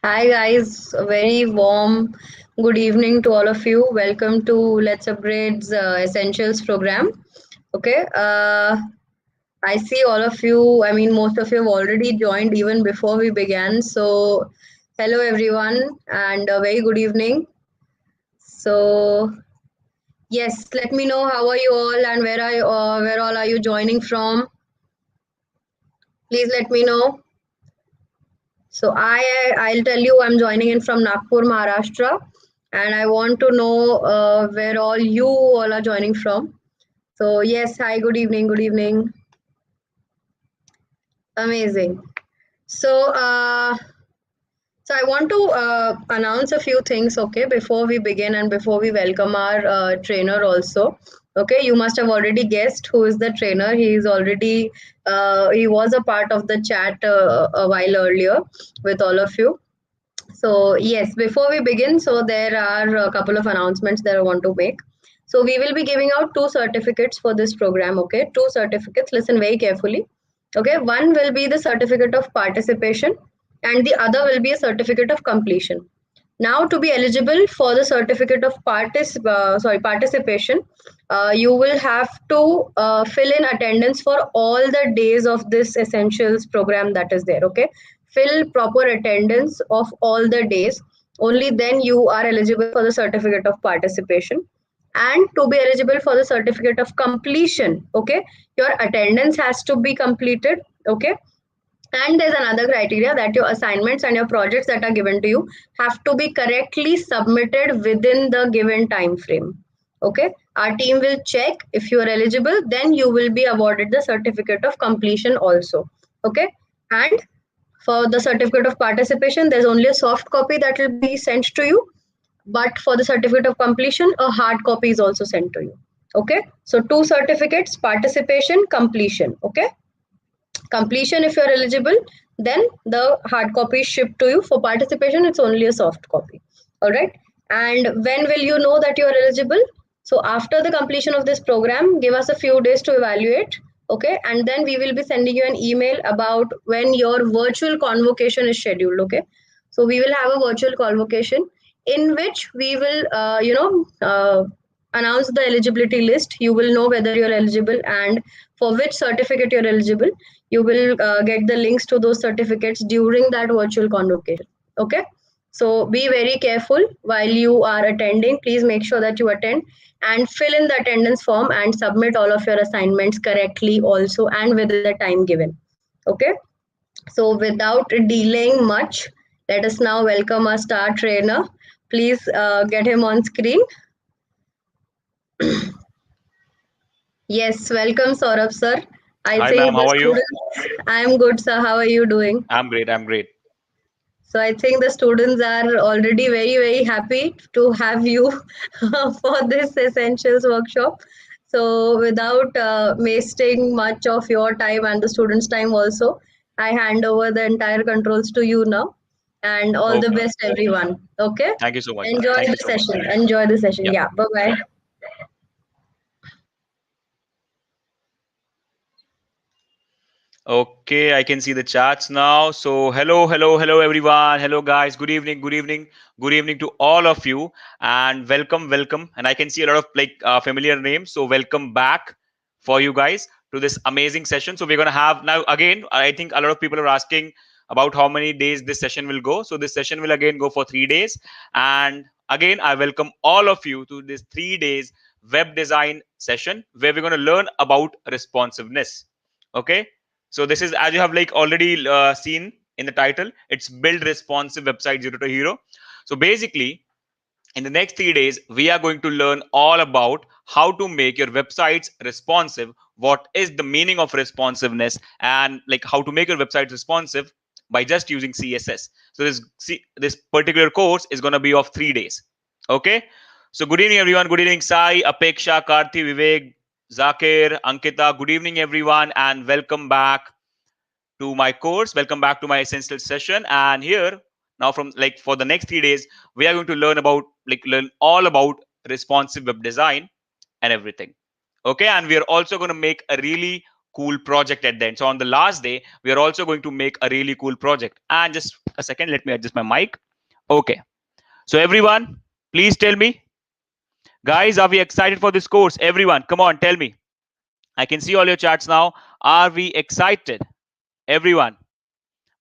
Hi guys, a very warm good evening to all of you. Welcome to Let's Upgrade's Essentials program. Okay, I see all of you. I mean, most of you have already joined even before we began. So, hello everyone, and a very good evening. So, yes, let me know how are you all and where all are you joining from? Please let me know. So I'll tell you I'm joining in from Nagpur, Maharashtra, and I want to know where all you all are joining from. So yes, hi, good evening, good evening. Amazing. So so I want to announce a few things, okay, before we begin and before we welcome our trainer also. Okay, you must have already guessed who is the trainer. He was a part of the chat a while earlier with all of you. So, yes, before we begin, so there are a couple of announcements that I want to make. So, we will be giving out two certificates for this program. Okay, two certificates. Listen very carefully. Okay, one will be the certificate of participation, and the other will be a certificate of completion. Now, to be eligible for the certificate of participation, you will have to fill in attendance for all the days of this essentials program that is there. Okay, fill proper attendance of all the days. Only then you are eligible for the certificate of participation. And to be eligible for the certificate of completion, okay, your attendance has to be completed. Okay, and there's another criteria that your assignments and your projects that are given to you have to be correctly submitted within the given time frame. Okay, our team will check if you are eligible, then you will be awarded the certificate of completion also. Okay, and for the certificate of participation, there's only a soft copy that will be sent to you, but for the certificate of completion, a hard copy is also sent to you. Okay, so two certificates: participation, completion. Okay, completion if you're eligible, then the hard copy is shipped to you. For participation, it's only a soft copy. All right, and when will you know that you are eligible? So after the completion of this program, give us a few days to evaluate. Okay, and then we will be sending you an email about when your virtual convocation is scheduled. Okay, so we will have a virtual convocation in which we will announce the eligibility list. You will know whether you're eligible and for which certificate you're eligible. You will get the links to those certificates during that virtual convocation. Okay, so be very careful while you are attending. Please make sure that you attend and fill in the attendance form and submit all of your assignments correctly also and within the time given. Okay, so without delaying much, let us now welcome our star trainer. Please get him on screen. Yes, welcome Saurabh sir. I Hi, think ma'am. the How are you? students, I am good sir. How are you doing? I'm great. I'm great. So I think the students are already very, very happy to have you for this essentials workshop. So without wasting much of your time and the students' time also, I hand over the entire controls to you now. And all the Okay. best, everyone. Okay. Thank you so much, ma'am. Enjoy Thank the you so much. session. Enjoy the session. Yep. Yeah. Bye bye. Okay, I can see the chats now. So, hello, everyone. Hello, guys. Good evening to all of you, and welcome. And I can see a lot of familiar names. So, welcome back for you guys to this amazing session. So, we're gonna have now again. I think a lot of people are asking about how many days this session will go. So, this session will again go for 3 days. And again, I welcome all of you to this 3 days web design session where we're gonna learn about responsiveness. Okay, so this is, as you have already seen in the title, it's build responsive website zero to hero. So basically, in the next 3 days, we are going to learn all about how to make your websites responsive, what is the meaning of responsiveness, and how to make your website responsive by just using CSS. So this particular course is going to be of 3 days. Okay. So good evening, everyone. Good evening, Sai, Apeksha, Karthi, Vivek, Zakir, Ankita. Good evening, everyone, and welcome back to my course. Welcome back to my essential session. And here now, from for the next 3 days, we are going to learn all about responsive web design and everything. Okay, and we are also going to make a really cool project at the end. So on the last day, we are also going to make a really cool project. And just a second, let me adjust my mic. Okay. So everyone, please tell me, guys, are we excited for this course? Everyone, come on, tell me. I can see all your chats now. Are we excited? Everyone,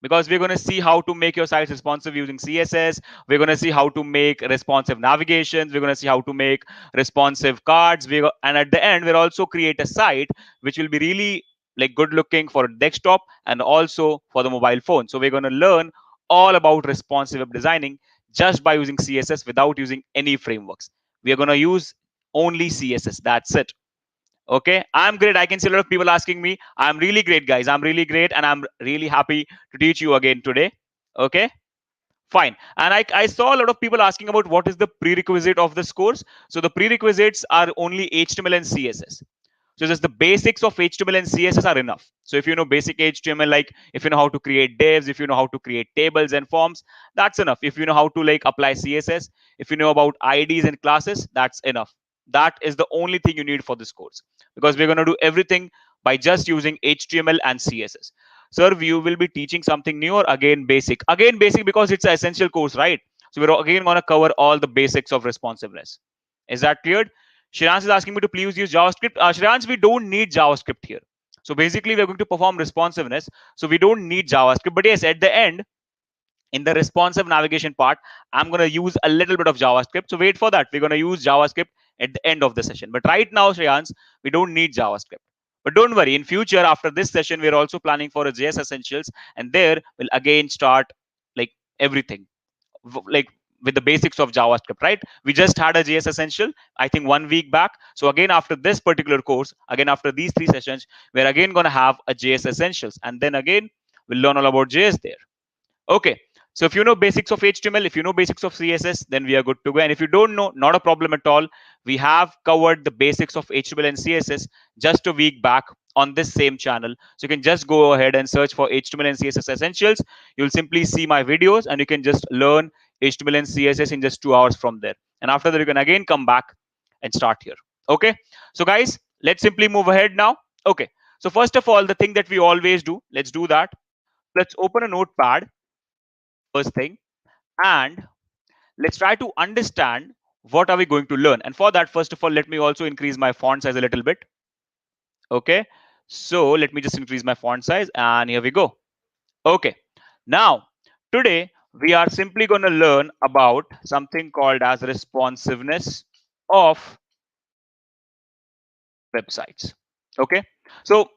because we're going to see how to make your sites responsive using css. We're going to see how to make responsive navigations. We're going to see how to make responsive cards. And at the end, we'll also create a site which will be really like good looking for desktop and also for the mobile phone. So we're going to learn all about responsive web designing just by using css without using any frameworks. We are going to use only css. That's it. Okay, I'm great. I can see a lot of people asking me. I'm really great, guys. I'm really great, and I'm really happy to teach you again today. Okay, fine. And I saw a lot of people asking about what is the prerequisite of this course. So the prerequisites are only HTML and CSS. So just the basics of HTML and CSS are enough. So if you know basic HTML, like if you know how to create divs, if you know how to create tables and forms, that's enough. If you know how to like apply CSS, if you know about IDs and classes, that's enough. That is the only thing you need for this course, because we're going to do everything by just using HTML and CSS. Sir, you will be teaching something new or again basic? Again basic, because it's an essential course, right? So we're again going to cover all the basics of responsiveness. Is that clear? Shreyans is asking me to please use JavaScript. Shreyans, we don't need JavaScript here. So basically, we're going to perform responsiveness. So we don't need JavaScript. But yes, at the end, in the responsive navigation part, I'm going to use a little bit of JavaScript. So wait for that. We're going to use JavaScript at the end of the session. But right now, Shreyans, we don't need JavaScript. But don't worry, in future, after this session, we're also planning for a JS Essentials. And there we'll again start like everything like with the basics of JavaScript, right? We just had a JS Essential, I think 1 week back. So again, after this particular course, again after these 3 sessions, we're again going to have a JS Essentials, and then again we'll learn all about JS there. Okay. So if you know basics of HTML, if you know basics of CSS, then we are good to go. And if you don't know, not a problem at all. We have covered the basics of HTML and CSS just a week back on this same channel. So you can just go ahead and search for HTML and CSS essentials. You'll simply see my videos and you can just learn HTML and CSS in just 2 hours from there. And after that, you can again come back and start here. Okay. So guys, let's simply move ahead now. Okay. So first of all, the thing that we always do, let's do that. Let's open a notepad first thing, and let's try to understand what are we going to learn. And for that, first of all, let me also increase my font size a little bit. Okay, so let me just increase my font size, and here we go. Okay, now today we are simply going to learn about something called as responsiveness of websites. Okay, so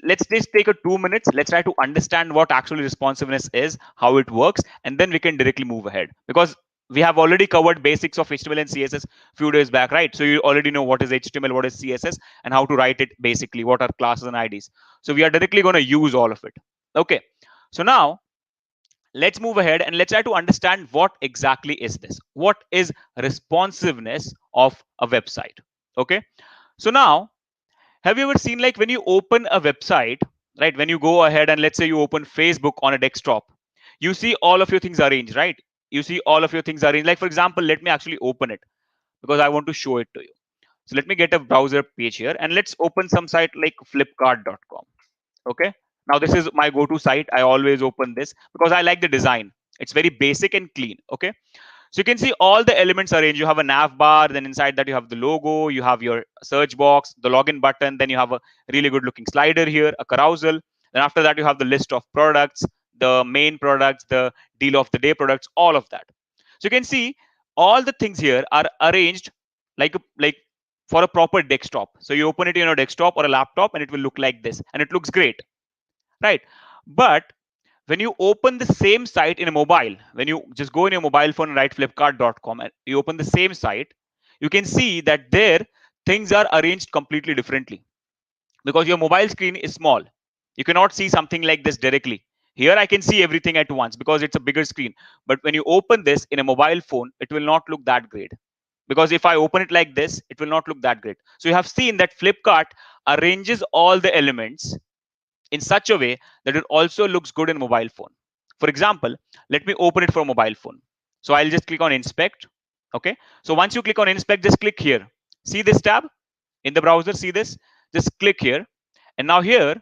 let's just take a 2 minutes. Let's try to understand what actually responsiveness is, how it works, and then we can directly move ahead, because we have already covered basics of HTML and CSS few days back, right? So you already know what is HTML, what is CSS, and how to write it, basically what are classes and IDs. So we are directly going to use all of it. Okay, so now let's move ahead and let's try to understand what exactly is this. What is responsiveness of a website? Okay, so now, have you ever seen, like, when you open a website, right? When you go ahead and let's say you open Facebook on a desktop, you see all of your things arranged, right? You see all of your things arranged. Like, for example, let me actually open it because I want to show it to you. So let me get a browser page here and let's open some site like flipkart.com. Okay. Now this is my go-to site. I always open this because I like the design. It's very basic and clean. Okay. So you can see all the elements arranged. You have a nav bar, then inside that you have the logo, you have your search box, the login button, then you have a really good looking slider here, a carousel. Then after that, you have the list of products, the main products, the deal of the day products, all of that. So you can see all the things here are arranged like for a proper desktop. So you open it in a desktop or a laptop and it will look like this, and it looks great, right? But when you open the same site in a mobile, when you just go in your mobile phone and write flipkart.com and you open the same site, you can see that there things are arranged completely differently, because your mobile screen is small. You cannot see something like this directly. Here I can see everything at once because it's a bigger screen. But when you open this in a mobile phone, it will not look that great, because if I open it like this, it will not look that great. So you have seen that Flipkart arranges all the elements in such a way that it also looks good in mobile phone. For example, let me open it for mobile phone. So I'll just click on inspect. Okay. So once you click on inspect, just click here. See this tab in the browser, see this? Just click here. And now here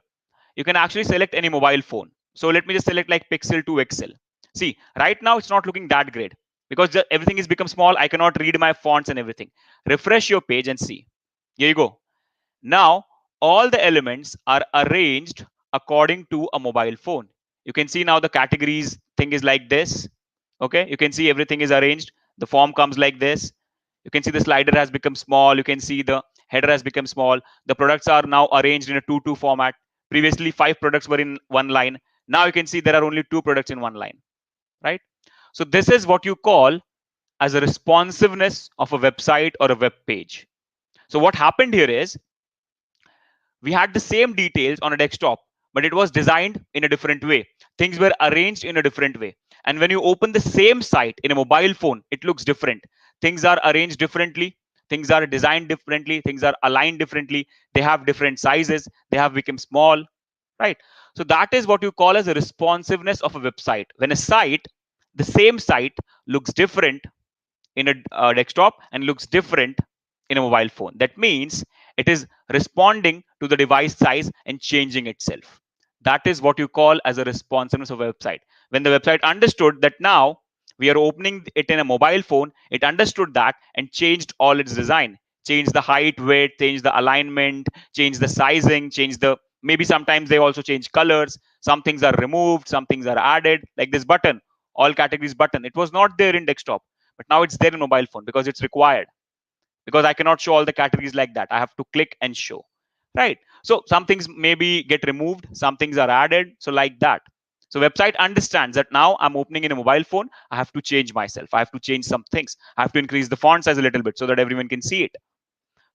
you can actually select any mobile phone. So let me just select like Pixel to XL. See, right now it's not looking that great because everything has become small. I cannot read my fonts and everything. Refresh your page and see. Here you go. Now all the elements are arranged according to a mobile phone. You can see now the categories thing is like this. Okay, you can see everything is arranged. The form comes like this. You can see the slider has become small. You can see the header has become small. The products are now arranged in a 2-2 format. Previously 5 products were in one line. Now you can see there are only 2 products in one line, right? So this is what you call as a responsiveness of a website or a web page. So what happened here is we had the same details on a desktop, but it was designed in a different way. Things were arranged in a different way. And when you open the same site in a mobile phone, it looks different. Things are arranged differently. Things are designed differently. Things are aligned differently. They have different sizes. They have become small, right? So that is what you call as a responsiveness of a website. When a site, the same site looks different in a desktop and looks different in a mobile phone. That means it is responding to the device size and changing itself. That is what you call as a responsiveness of a website. When the website understood that now we are opening it in a mobile phone, it understood that and changed all its design, changed the height, width, changed the alignment, changed the sizing, changed the, maybe sometimes they also change colors. Some things are removed, some things are added, like this button, all categories button. It was not there in desktop, but now it's there in mobile phone because it's required, because I cannot show all the categories like that. I have to click and show, right? So some things maybe get removed, some things are added, so like that. So website understands that now I'm opening in a mobile phone, I have to change myself, I have to change some things, I have to increase the font size a little bit so that everyone can see it.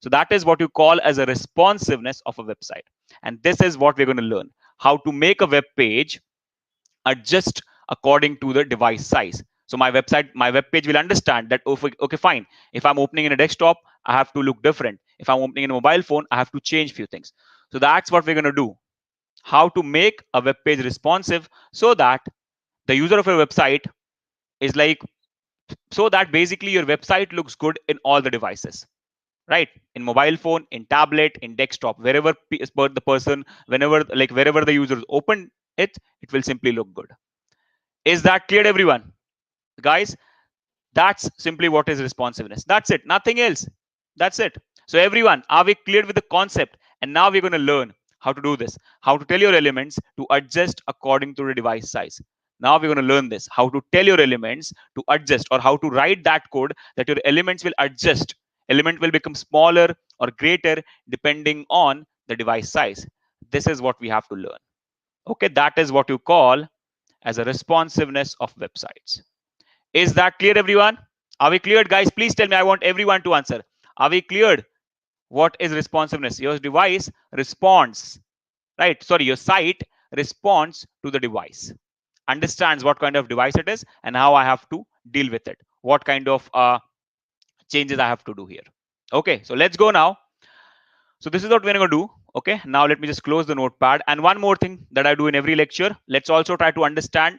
So that is what you call as a responsiveness of a website. And this is what we're going to learn, how to make a web page adjust according to the device size. So my web page will understand that, oh, okay, fine. If I'm opening in a desktop, I have to look different. If I'm opening in a mobile phone, I have to change few things. So that's what we're going to do. How to make a web page responsive so that the user of your website is like, so that basically your website looks good in all the devices, right? In mobile phone, in tablet, in desktop, wherever the person, whenever, like wherever the users open it, it will simply look good. Is that clear, everyone? Guys, that's simply what is responsiveness. That's it, nothing else. That's it. So everyone, are we clear with the concept? And now we're going to learn how to do this, how to tell your elements to adjust according to the device size. Now we're going to learn this, how to tell your elements to adjust, or how to write that code that your elements will adjust. Element will become smaller or greater depending on the device size. This is what we have to learn. Okay, that is what you call as a responsiveness of websites. Is that clear, everyone? Are we cleared, guys? Please tell me. I want everyone to answer. Are we cleared? What is responsiveness? Your device responds, right? Sorry, your site responds to the device, understands what kind of device it is and how I have to deal with it, what kind of changes I have to do here. Okay, so let's go now. So this is what we're going to do. Okay, now let me just close the notepad. And one more thing that I do in every lecture, let's also try to understand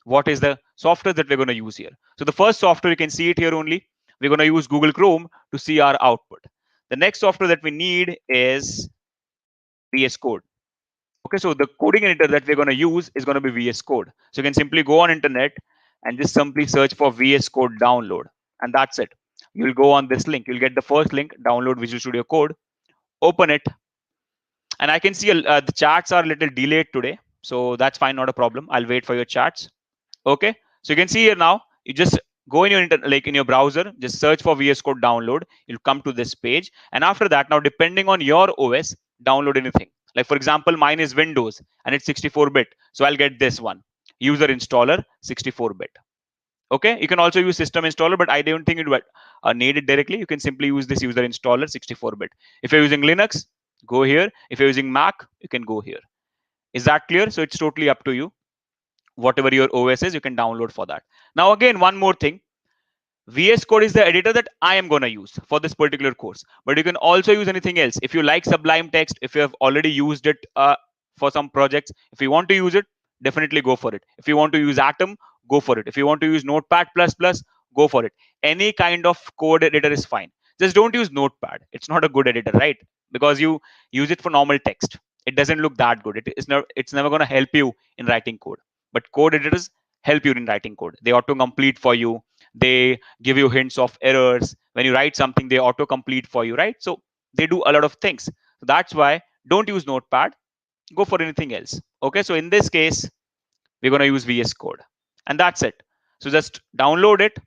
what is the software that we're going to use here. So the first software, you can see it here only. We're going to use Google Chrome to see our output. The next software that we need is VS Code. Okay, so the coding editor that we're going to use is going to be VS Code. So you can simply go on internet and just simply search for VS Code download. And that's it. You'll go on this link. You'll get the first link, download Visual Studio Code. Open it. And I can see the charts are a little delayed today. So that's fine, not a problem. I'll wait for your charts. Okay, so you can see here now, you just go in your like in your browser, just search for VS Code download. You'll come to this page, and after that, now depending on your OS, download anything. Like for example, mine is Windows and it's 64-bit, so I'll get this one, user installer 64-bit. Okay, you can also use system installer, but I don't think it would need it directly. You can simply use this user installer 64-bit. If you're using Linux, go here. If you're using Mac, you can go here. Is that clear? So it's totally up to you. Whatever your OS is, you can download for that. Now again, one more thing, VS Code is the editor that I am going to use for this particular course, but you can also use anything else. If you like Sublime Text, if you have already used it for some projects, if you want to use it, definitely go for it. If you want to use Atom, go for it. If you want to use Notepad++, go for it. Any kind of code editor is fine. Just don't use Notepad. It's not a good editor, right? Because you use it for normal text. it doesn't look that good. It's never going to help you in writing code. But code editors help you in writing code. They auto complete for you. They give you hints of errors. When you write something, they auto complete for you, right? So they do a lot of things. So that's why don't use Notepad. Go for anything else. Okay. So in this case, we're going to use VS Code, and that's it. So just download it,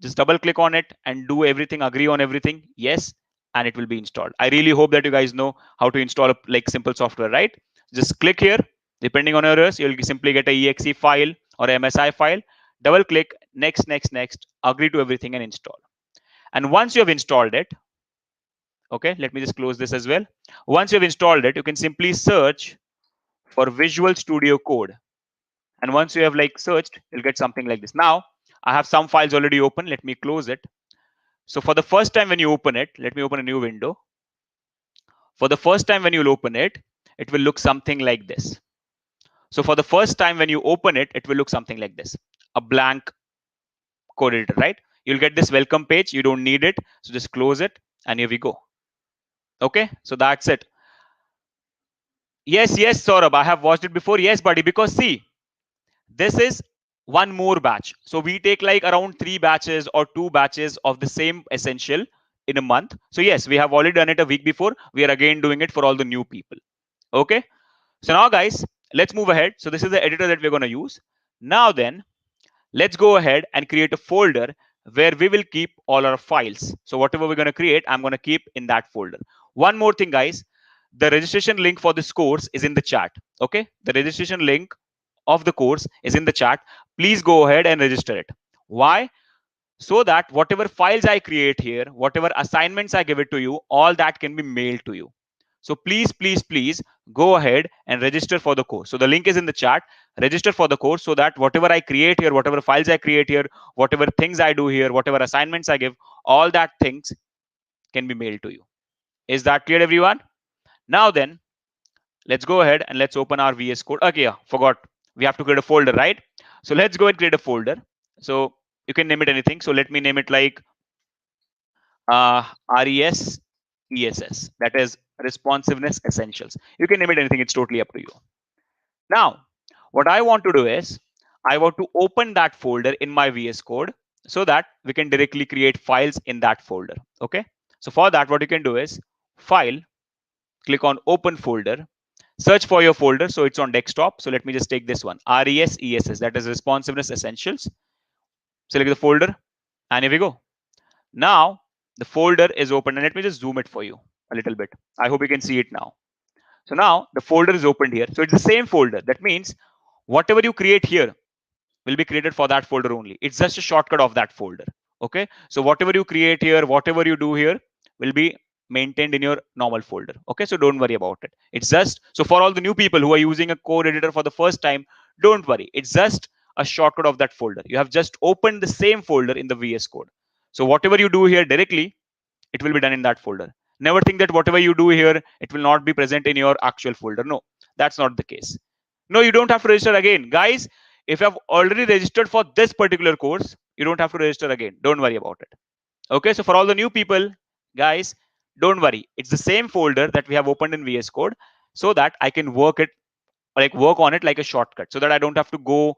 just double click on it and do everything, agree on everything, yes, and it will be installed. I really hope that you guys know how to install a like simple software, right? Just click here. Depending on your OS, you'll simply get a exe file or msi file. Double click, next, next, next, agree to everything and install. And once you have installed it, okay, let me just close this as well. Once you've installed it, you can simply search for Visual Studio Code. And once you have like searched, you'll get something like this. Now I have some files already open. Let me close it. So for the first time when you open it, let me open a new window. For the first time when you'll open it, it will look something like this. So for the first time when you open it, it will look something like this. A blank code editor, right? You'll get this welcome page. You don't need it. So just close it and here we go. Okay, so that's it. Yes, yes, Saurabh, I have watched it before. Yes, buddy, because see, this is one more batch. So we take like around 3 batches or 2 batches of the same essential in a month. So yes, we have already done it a week before. We are again doing it for all the new people. Okay. So now guys, let's move ahead. So this is the editor that we're going to use. Now then, let's go ahead and create a folder where we will keep all our files. So whatever we're going to create, I'm going to keep in that folder. One more thing, guys, the registration link for this course is in the chat. Okay. The registration link of the course is in the chat. Please go ahead and register it. Why? So that whatever files I create here, whatever assignments I give it to you, all that can be mailed to you. So please, please, please go ahead and register for the course. So the link is in the chat. Register for the course so that whatever I create here, whatever files I create here, whatever things I do here, whatever assignments I give, all that things can be mailed to you. Is that clear, everyone? Now then, let's go ahead and let's open our VS Code. Okay, yeah, forgot. We have to create a folder, right? So let's go and create a folder. So you can name it anything. So let me name it like uh, RES ESS. That is responsiveness essentials. You can name it anything. It's totally up to you. Now, what I want to do is I want to open that folder in my VS Code so that we can directly create files in that folder. Okay. So for that, what you can do is file, click on open folder, search for your folder. So it's on desktop. So let me just take this one, RES ESS, that is responsiveness essentials. Select the folder and here we go. Now the folder is open and let me just zoom it for you a little bit. I hope you can see it now. So now the folder is opened here. So it's the same folder. That means whatever you create here will be created for that folder only. It's just a shortcut of that folder. Okay. So whatever you create here, whatever you do here will be maintained in your normal folder. Okay. So don't worry about it. It's just, so for all the new people who are using a code editor for the first time, don't worry. It's just a shortcut of that folder. You have just opened the same folder in the VS Code. So whatever you do here directly, it will be done in that folder. Never think that whatever you do here, it will not be present in your actual folder. No, that's not the case. No, you don't have to register again. Guys, if you have already registered for this particular course, you don't have to register again. Don't worry about it. Okay, so for all the new people, guys, don't worry. It's the same folder that we have opened in VS Code so that I can work on it like a shortcut so that I don't have to go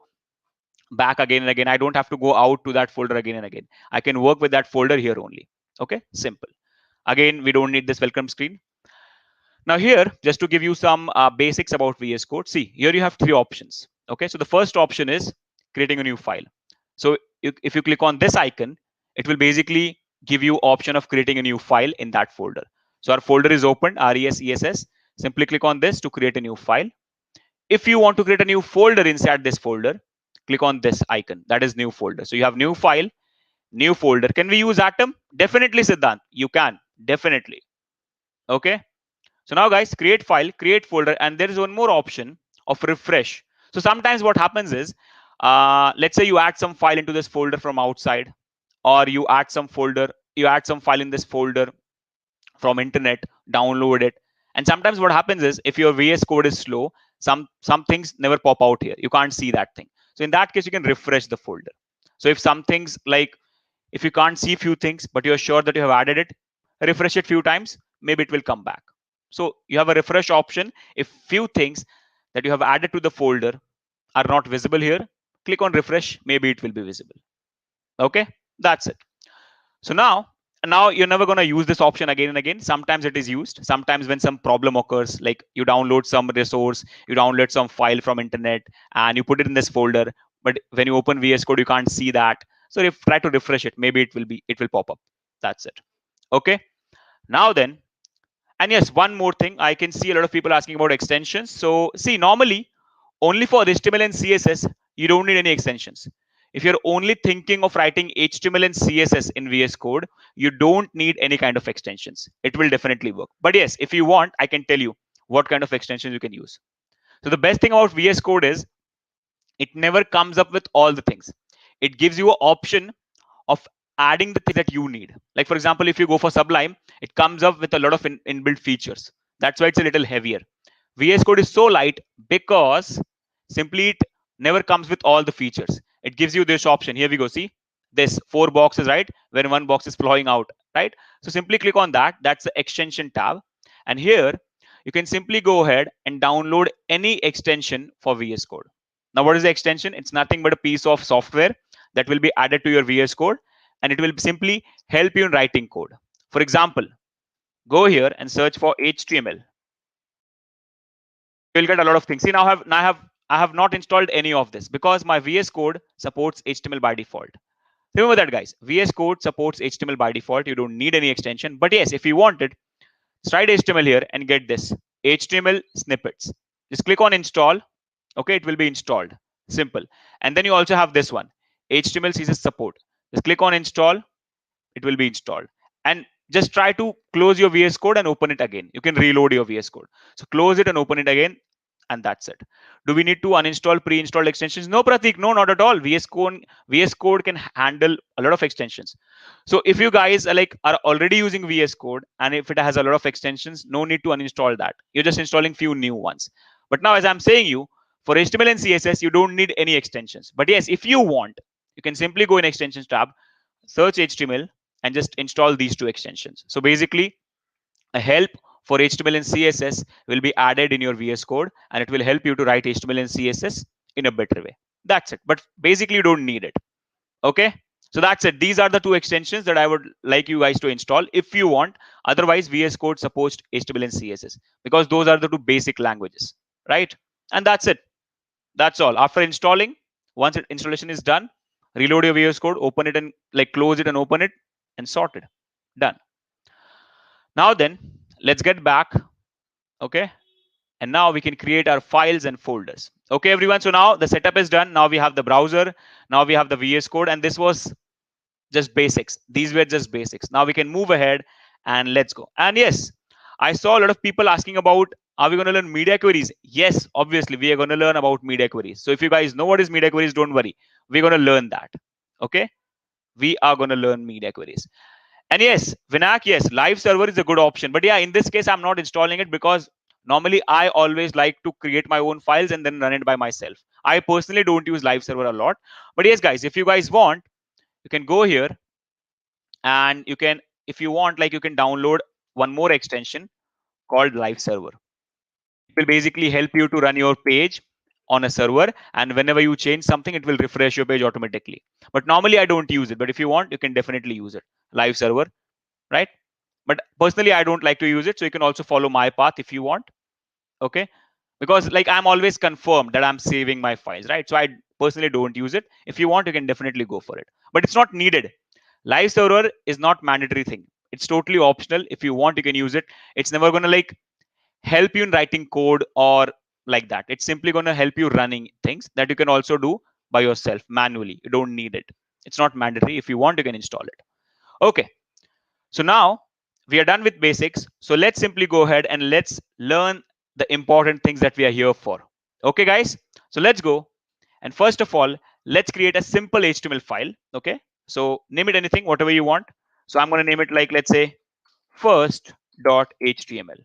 back again and again. I don't have to go out to that folder again and again. I can work with that folder here only. Okay, simple. Again, we don't need this welcome screen. Now here, just to give you some basics about VS Code, see, here you have 3 options. Okay, so the first option is creating a new file. So if you click on this icon, it will basically give you option of creating a new file in that folder. So our folder is open, RES ESS. Simply click on this to create a new file. If you want to create a new folder inside this folder, click on this icon. That is new folder. So you have new file, new folder. Can we use Atom? Definitely, Siddhant. You can. Definitely. Okay. So now guys, create file, create folder, and there is one more option of refresh. So sometimes what happens is, let's say you add some file into this folder from outside, or you add some file in this folder from internet, download it. And sometimes what happens is if your VS Code is slow, some things never pop out here. You can't see that thing. So in that case, you can refresh the folder. So if some things like, if you can't see few things, but you're sure that you have added it, refresh it few times, maybe it will come back. So you have a refresh option. If few things that you have added to the folder are not visible here, click on refresh, maybe it will be visible. Okay, that's it. So now you're never going to use this option again and again. Sometimes it is used. Sometimes when some problem occurs, like you download some resource, you download some file from internet, and you put it in this folder. But when you open VS Code, you can't see that. So if try to refresh it, maybe it will pop up. That's it. Okay. Now then, and yes, one more thing, I can see a lot of people asking about extensions. So see, normally only for HTML and CSS, you don't need any extensions. If you're only thinking of writing HTML and CSS in VS Code, you don't need any kind of extensions. It will definitely work. But yes, if you want, I can tell you what kind of extensions you can use. So the best thing about VS Code is it never comes up with all the things. It gives you an option of adding the things that you need. Like for example, if you go for Sublime, it comes up with a lot of inbuilt features. That's why it's a little heavier. VS Code is so light because simply it never comes with all the features. It gives you this option. Here we go. See this 4 boxes, right? When one box is flowing out, right? So simply click on that. That's the extension tab. And here you can simply go ahead and download any extension for VS Code. Now, what is the extension? It's nothing but a piece of software that will be added to your VS Code, and it will simply help you in writing code. For example, go here and search for HTML. You'll get a lot of things. See, I have not installed any of this because my VS Code supports HTML by default. Remember that, guys. VS Code supports HTML by default. You don't need any extension. But yes, if you want it, slide HTML here and get this HTML snippets. Just click on install. Okay, it will be installed. Simple. And then you also have this one, HTML CSS support. Just click on install. It will be installed. And just try to close your VS Code and open it again. You can reload your VS Code. So close it and open it again, and that's it. Do we need to uninstall pre-installed extensions? No, Pratik, no, not at all. VS Code can handle a lot of extensions. So if you guys are already using VS Code and if it has a lot of extensions, no need to uninstall that. You're just installing few new ones. But now, as I'm saying you, for HTML and CSS, you don't need any extensions. But yes, if you want, you can simply go in extensions tab, search HTML, and just install these two extensions. So basically, a help for HTML and CSS will be added in your VS Code, and it will help you to write HTML and CSS in a better way. That's it. But basically, you don't need it. Okay. So that's it. These are the two extensions that I would like you guys to install if you want. Otherwise, VS Code supports HTML and CSS because those are the two basic languages, right? And that's it. That's all. After installing, once installation is done, reload your VS Code, open it and close it and open it and sort it. Done. Now then, let's get back. Okay. And now we can create our files and folders. Okay, everyone. So now the setup is done. Now we have the browser. Now we have the VS Code, and this was just basics. These were just basics. Now we can move ahead and let's go. And yes, I saw a lot of people asking about, are we going to learn media queries? Yes, obviously we are going to learn about media queries. So if you guys know what is media queries, don't worry. We're going to learn that. Okay. We are going to learn media queries. And yes, Vinayak, yes, live server is a good option. But yeah, in this case, I'm not installing it because normally I always like to create my own files and then run it by myself. I personally don't use live server a lot. But yes, guys, if you guys want, you can go here and you can, if you want, you can download one more extension called live server. It will basically help you to run your page on a server, and whenever you change something, it will refresh your page automatically. But normally I don't use it, but if you want, you can definitely use it. Live server, right? But personally, I don't like to use it, so you can also follow my path if you want. Okay, because I'm always confirmed that I'm saving my files, right? So I personally don't use it. If you want, you can definitely go for it, but it's not needed. Live server is not mandatory thing. It's totally optional. If you want, you can use it. It's never going to help you in writing code or like that. It's simply going to help you running things that you can also do by yourself manually. You don't need it. It's not mandatory. If you want, you can install it. Okay, so now we are done with basics. So let's simply go ahead and let's learn the important things that we are here for. Okay, guys. So let's go. And first of all, let's create a simple HTML file. Okay. So name it anything, whatever you want. So I'm going to name it let's say first.html.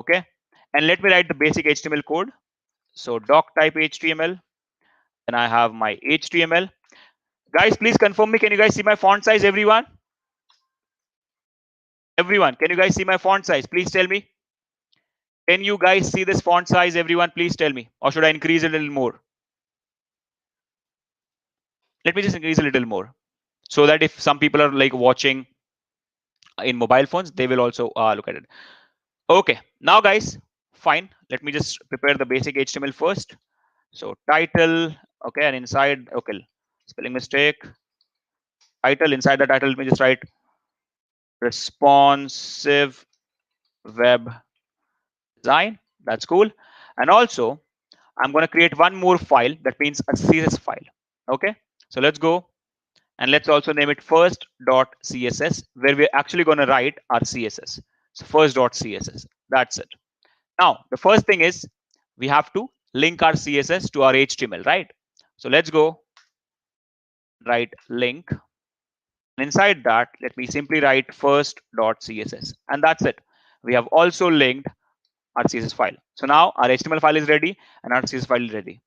Okay. And let me write the basic HTML code. So doc type HTML. Then I have my HTML. Guys, please confirm me. Can you guys see my font size, everyone? Everyone, can you guys see my font size? Please tell me. Can you guys see this font size? Everyone, please tell me. Or should I increase it a little more? Let me just increase a little more so that if some people are like watching in mobile phones, they will also look at it. Okay, now guys, fine. Let me just prepare the basic HTML first. So title, okay, and inside, okay, spelling mistake. Title, inside the title, let me just write responsive web design. That's cool. And also, I'm going to create one more file. That means a CSS file. Okay, so let's go and let's also name it first.css, where we're actually going to write our CSS. So first.css. That's it. Now, the first thing is we have to link our CSS to our HTML, right? So let's go write link. And inside that, let me simply write first.css. And that's it. We have also linked our CSS file. So now our HTML file is ready and our CSS file is ready.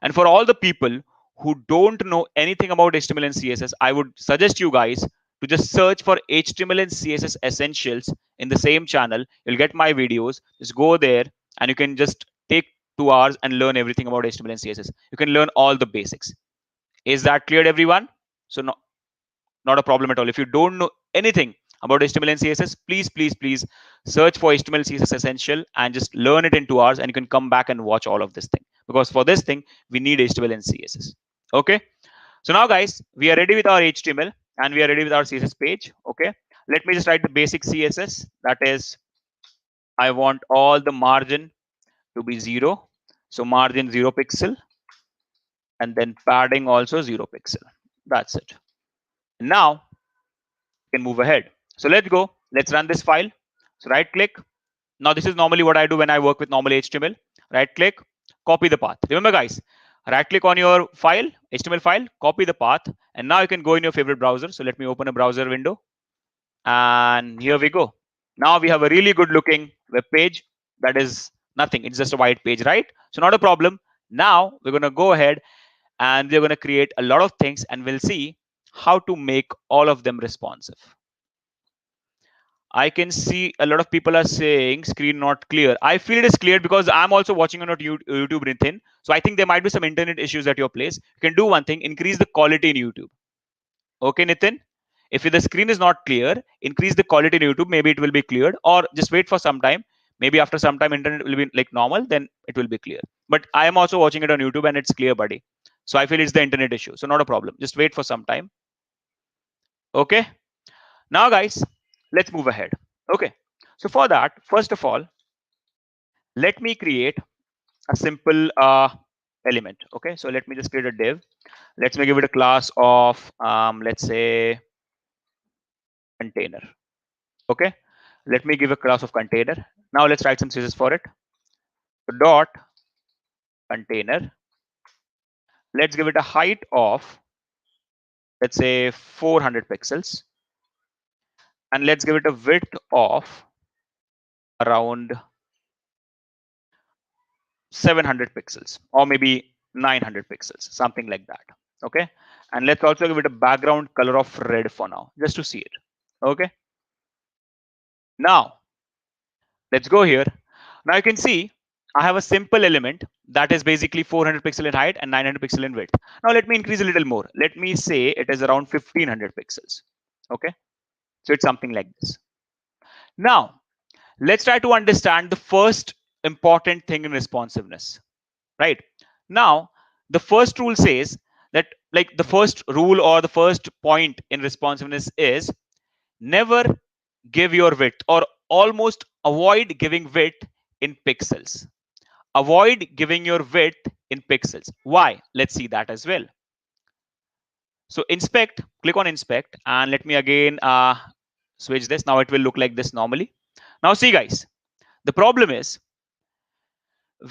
And for all the people who don't know anything about HTML and CSS, I would suggest you guys to just search for HTML and CSS essentials in the same channel. You'll get my videos. Just go there and you can just take 2 hours and learn everything about HTML and CSS. You can learn all the basics. Is that clear, everyone? So no, not a problem at all. If you don't know anything about HTML and CSS, please search for HTML CSS essential and just learn it in 2 hours, and you can come back and watch all of this thing, because for this thing we need HTML and CSS. Okay, so now guys, we are ready with our HTML and we are ready with our CSS page. Okay, let me just write the basic CSS. That is, I want all the margin to be 0, so margin 0 pixel, and then padding also 0 pixel. That's it. Now can move ahead. So let's go. Let's run this file. So right click. Now this is normally what I do when I work with normal HTML. Right click, copy the path. Remember guys, right click on your file, HTML file, copy the path. And now you can go in your favorite browser. So let me open a browser window. And here we go. Now we have a really good looking web page. That is nothing. It's just a white page, right? So not a problem. Now we're going to go ahead and we're going to create a lot of things and we'll see how to make all of them responsive. I can see a lot of people are saying screen not clear. I feel it is clear because I'm also watching on YouTube, Nitin. So I think there might be some internet issues at your place. You can do one thing, increase the quality in YouTube. Okay, Nitin? If the screen is not clear, increase the quality in YouTube. Maybe it will be cleared, or just wait for some time. Maybe after some time, internet will be like normal, then it will be clear. But I am also watching it on YouTube and it's clear, buddy. So I feel it's the internet issue. So not a problem. Just wait for some time. Okay. Now, guys, let's move ahead. Okay. So for that, first of all, let me create a simple element. Okay. So let me just create a div. Let's give it a class of, let's say, container. Okay. Let me give a class of container. Now let's write some CSS for it. So dot container. Let's give it a height of, let's say, 400 pixels. And let's give it a width of around 700 pixels, or maybe 900 pixels, something like that. Okay. And let's also give it a background color of red for now, just to see it. Okay. Now let's go here. Now you can see I have a simple element that is basically 400 pixel in height and 900 pixel in width. Now let me increase a little more. Let me say it is around 1500 pixels. Okay. So it's something like this. Now let's try to understand the first important thing in responsiveness. Right. Now, the first rule says that, like, the first rule or the first point in responsiveness is never give your width, or almost avoid giving width in pixels. Avoid giving your width in pixels. Why? Let's see that as well. So inspect, click on inspect, and let me again switch this. Now it will look like this normally. Now see guys, the problem is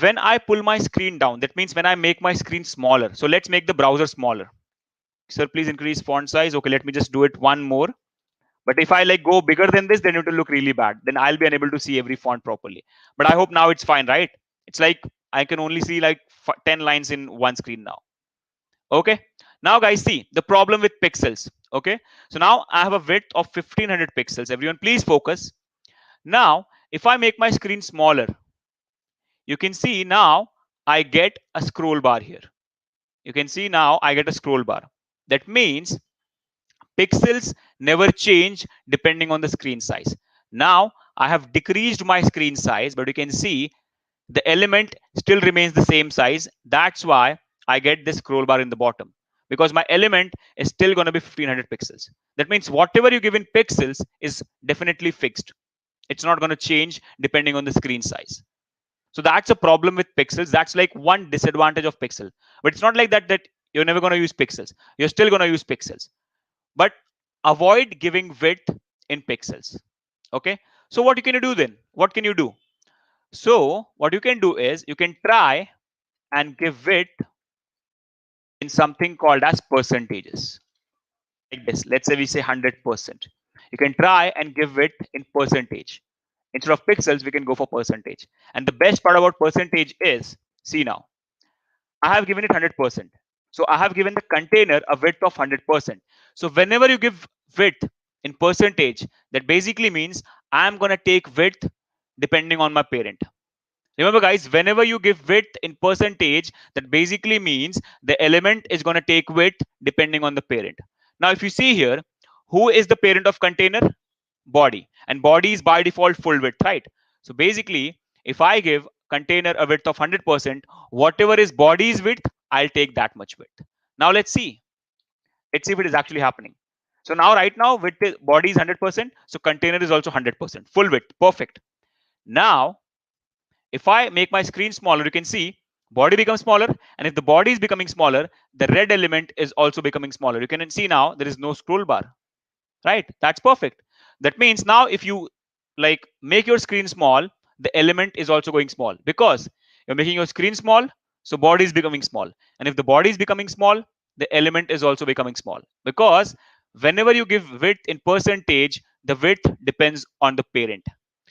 when I pull my screen down, that means when I make my screen smaller. So let's make the browser smaller. Sir, please increase font size. Okay, let me just do it one more. But if I like go bigger than this, then it will look really bad. Then I'll be unable to see every font properly. But I hope now it's fine, right? It's like I can only see like 10 lines in one screen now. Okay. Now guys, see the problem with pixels. Okay. So now I have a width of 1500 pixels. Everyone please focus. Now, if I make my screen smaller, you can see now I get a scroll bar here. You can see now I get a scroll bar. That means pixels never change depending on the screen size. Now I have decreased my screen size, but you can see the element still remains the same size. That's why I get this scroll bar in the bottom, because my element is still going to be 1500 pixels. That means whatever you give in pixels is definitely fixed. It's not going to change depending on the screen size. So that's a problem with pixels. That's like one disadvantage of pixel. But it's not like that you're never going to use pixels. You're still going to use pixels. But avoid giving width in pixels. Okay. So what you can do then? What can you do? So what you can do is you can try and give width in something called as percentages. Like this. Let's say we say 100%. You can try and give width in percentage. Instead of pixels, we can go for percentage. And the best part about percentage is, see now, I have given it 100%. So I have given the container a width of 100%. So whenever you give width in percentage, that basically means I'm going to take width depending on my parent. Remember, guys, whenever you give width in percentage, that basically means the element is going to take width depending on the parent. Now, if you see here, who is the parent of container? Body. And body is by default full width, right? So basically, if I give container a width of 100%, whatever is body's width, I'll take that much width. Now, let's see. Let's see if it is actually happening. So now, right now, width is, body is 100%. So container is also 100%. Full width. Perfect. Now, if I make my screen smaller, you can see body becomes smaller. And if the body is becoming smaller, the red element is also becoming smaller. You can see now there is no scroll bar, right? That's perfect. That means now if you like make your screen small, the element is also going small because you're making your screen small. So body is becoming small. And if the body is becoming small, the element is also becoming small because whenever you give width in percentage, the width depends on the parent.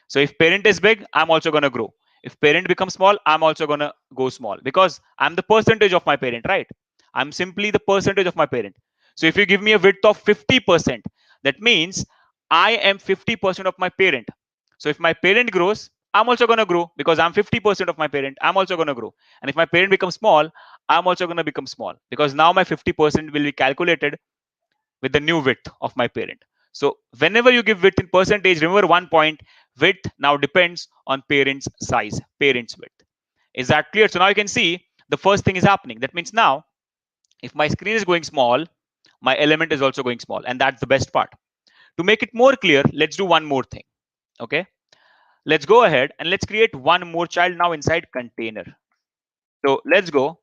So if parent is big, I'm also going to grow. If parent becomes small, I'm also going to go small because I'm the percentage of my parent, right? I'm simply the percentage of my parent. So if you give me a width of 50%, that means I am 50% of my parent. So if my parent grows, I'm also going to grow because I'm 50% of my parent. I'm also going to grow. And if my parent becomes small, I'm also going to become small because now my 50% will be calculated with the new width of my parent. So whenever you give width in percentage, remember one point, width now depends on parent's size, parent's width. Is that clear? So now you can see the first thing is happening. That means now if my screen is going small, my element is also going small. And that's the best part. To make it more clear, let's do one more thing. Okay. Let's go ahead and let's create one more child now inside container. So let's go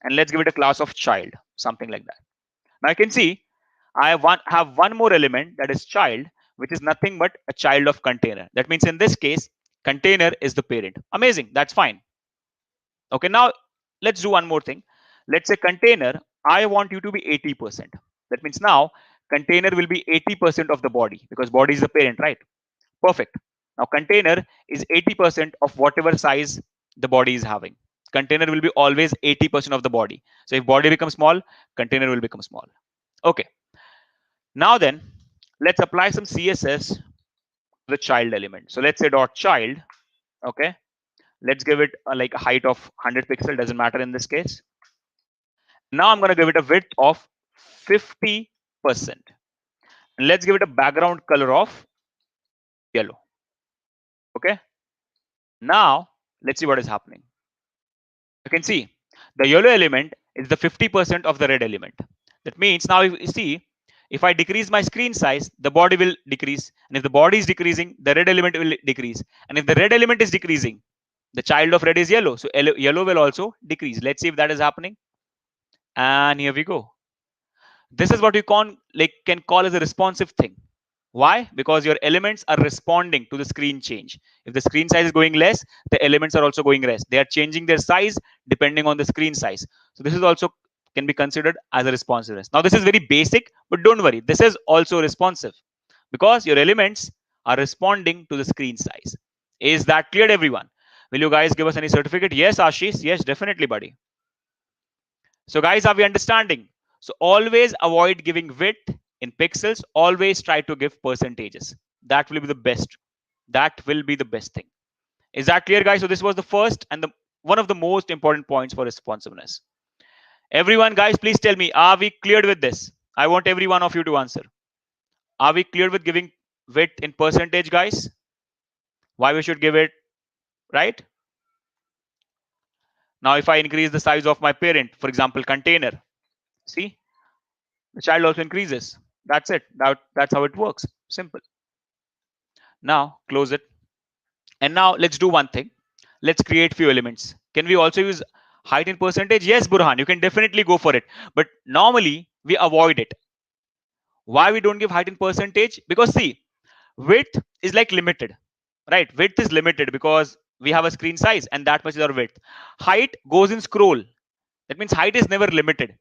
and let's give it a class of child, something like that. Now you can see I have one more element that is child, which is nothing but a child of container. That means in this case, container is the parent. Amazing. That's fine. Okay. Now let's do one more thing. Let's say container, I want you to be 80%. That means now container will be 80% of the body because body is the parent, right? Perfect. Now container is 80% of whatever size the body is having. Container will be always 80% of the body. So if body becomes small, container will become small. Okay. Now then, let's apply some CSS to the child element. So let's say dot child. Okay. Let's give it like a height of 100 pixel. Doesn't matter in this case. Now I'm going to give it a width of 50%. And let's give it a background color of yellow. Okay. Now let's see what is happening. You can see the yellow element is the 50% of the red element. That means now if you see, if I decrease my screen size, the body will decrease. And if the body is decreasing, the red element will decrease. And if the red element is decreasing, the child of red is yellow. So yellow will also decrease. Let's see if that is happening. And here we go. This is what you can call as a responsive thing. Why? Because your elements are responding to the screen change. If the screen size is going less, the elements are also going less. They are changing their size depending on the screen size. So this is also can be considered as a responsiveness. Now this is very basic, but don't worry. This is also responsive because your elements are responding to the screen size. Is that clear, everyone? Will you guys give us any certificate? Yes, Ashish. Yes, definitely, buddy. So guys, are we understanding? So always avoid giving width in pixels. Always try to give percentages. That will be the best. That will be the best thing. Is that clear, guys? So this was the first and the one of the most important points for responsiveness. Everyone, guys, please tell me, are we cleared with this? I want every one of you to answer. Are we clear with giving width in percentage, guys? Why we should give it, right? Now, if I increase the size of my parent, for example, container, see, the child also increases. That's it. That's how it works. Simple. Now, close it. And now let's do one thing. Let's create few elements. Can we also use height in percentage? Yes, Burhan, you can definitely go for it. But normally we avoid it. Why we don't give height in percentage? Because see, width is like limited, right? Width is limited because we have a screen size and that much is our width. Height goes in scroll. That means height is never limited.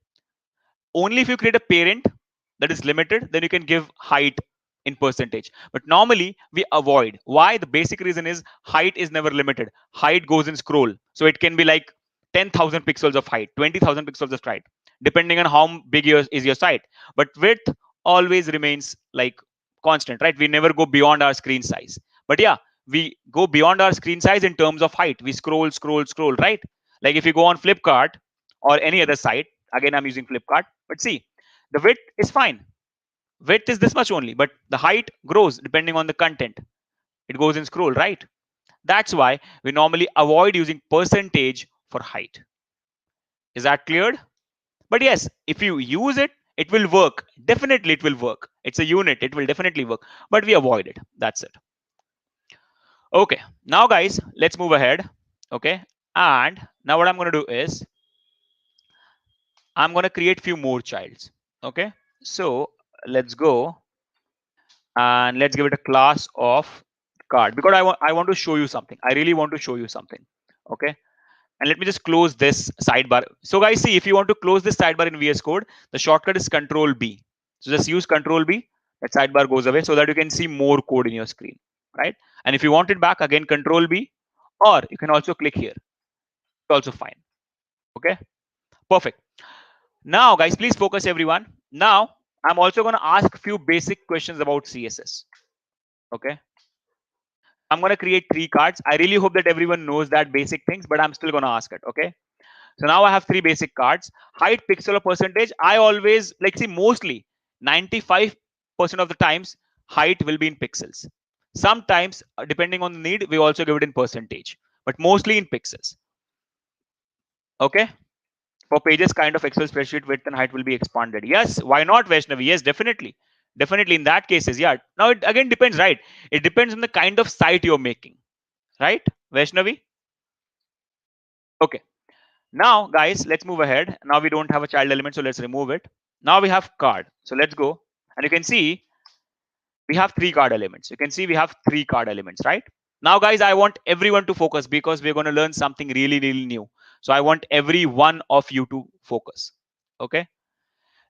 Only if you create a parent that is limited, then you can give height in percentage. But normally we avoid. Why? The basic reason is height is never limited. Height goes in scroll. So it can be like 10,000 pixels of height, 20,000 pixels of height, depending on how big is your site. But width always remains like constant, right? We never go beyond our screen size. But yeah, we go beyond our screen size in terms of height. We scroll, scroll, scroll, right? Like if you go on Flipkart or any other site, again, I'm using Flipkart, but see, the width is fine. Width is this much only, but the height grows depending on the content. It goes in scroll, right? That's why we normally avoid using percentage for height. Is that cleared? But yes, if you use it, it will work. Definitely it will work. It's a unit. It will definitely work. But we avoid it. That's it. Okay. Now, guys, let's move ahead. Okay. And now what I'm going to do is I'm going to create few more childs. Okay. So let's go and let's give it a class of card because I want to show you something. I really want to show you something. Okay. And let me just close this sidebar. So guys, see, if you want to close this sidebar in VS Code, the shortcut is Control B. So just use Control B. That sidebar goes away so that you can see more code in your screen, right? And if you want it back, again Control B, or you can also click here. It's also fine. Okay, perfect. Now, guys, please focus, everyone. Now, I'm also going to ask a few basic questions about CSS. Okay, I'm going to create 3 cards. I really hope that everyone knows that basic things, but I'm still going to ask it. Okay. So now I have 3 basic cards. Height, pixel, or percentage. I always like see mostly 95% of the times height will be in pixels. Sometimes, depending on the need, we also give it in percentage, but mostly in pixels. Okay. For pages, kind of Excel spreadsheet, width and height will be expanded. Yes. Why not, Vaishnavi? Yes, definitely. Definitely in that cases, yeah. Now it again depends, right? It depends on the kind of site you're making, right, Vaishnavi? Okay. Now, guys, let's move ahead. Now we don't have a child element, so let's remove it. Now we have card. So let's go. And you can see we have 3 card elements. You can see we have 3 card elements, right? Now, guys, I want everyone to focus because we're going to learn something really, really new. So I want every one of you to focus. Okay.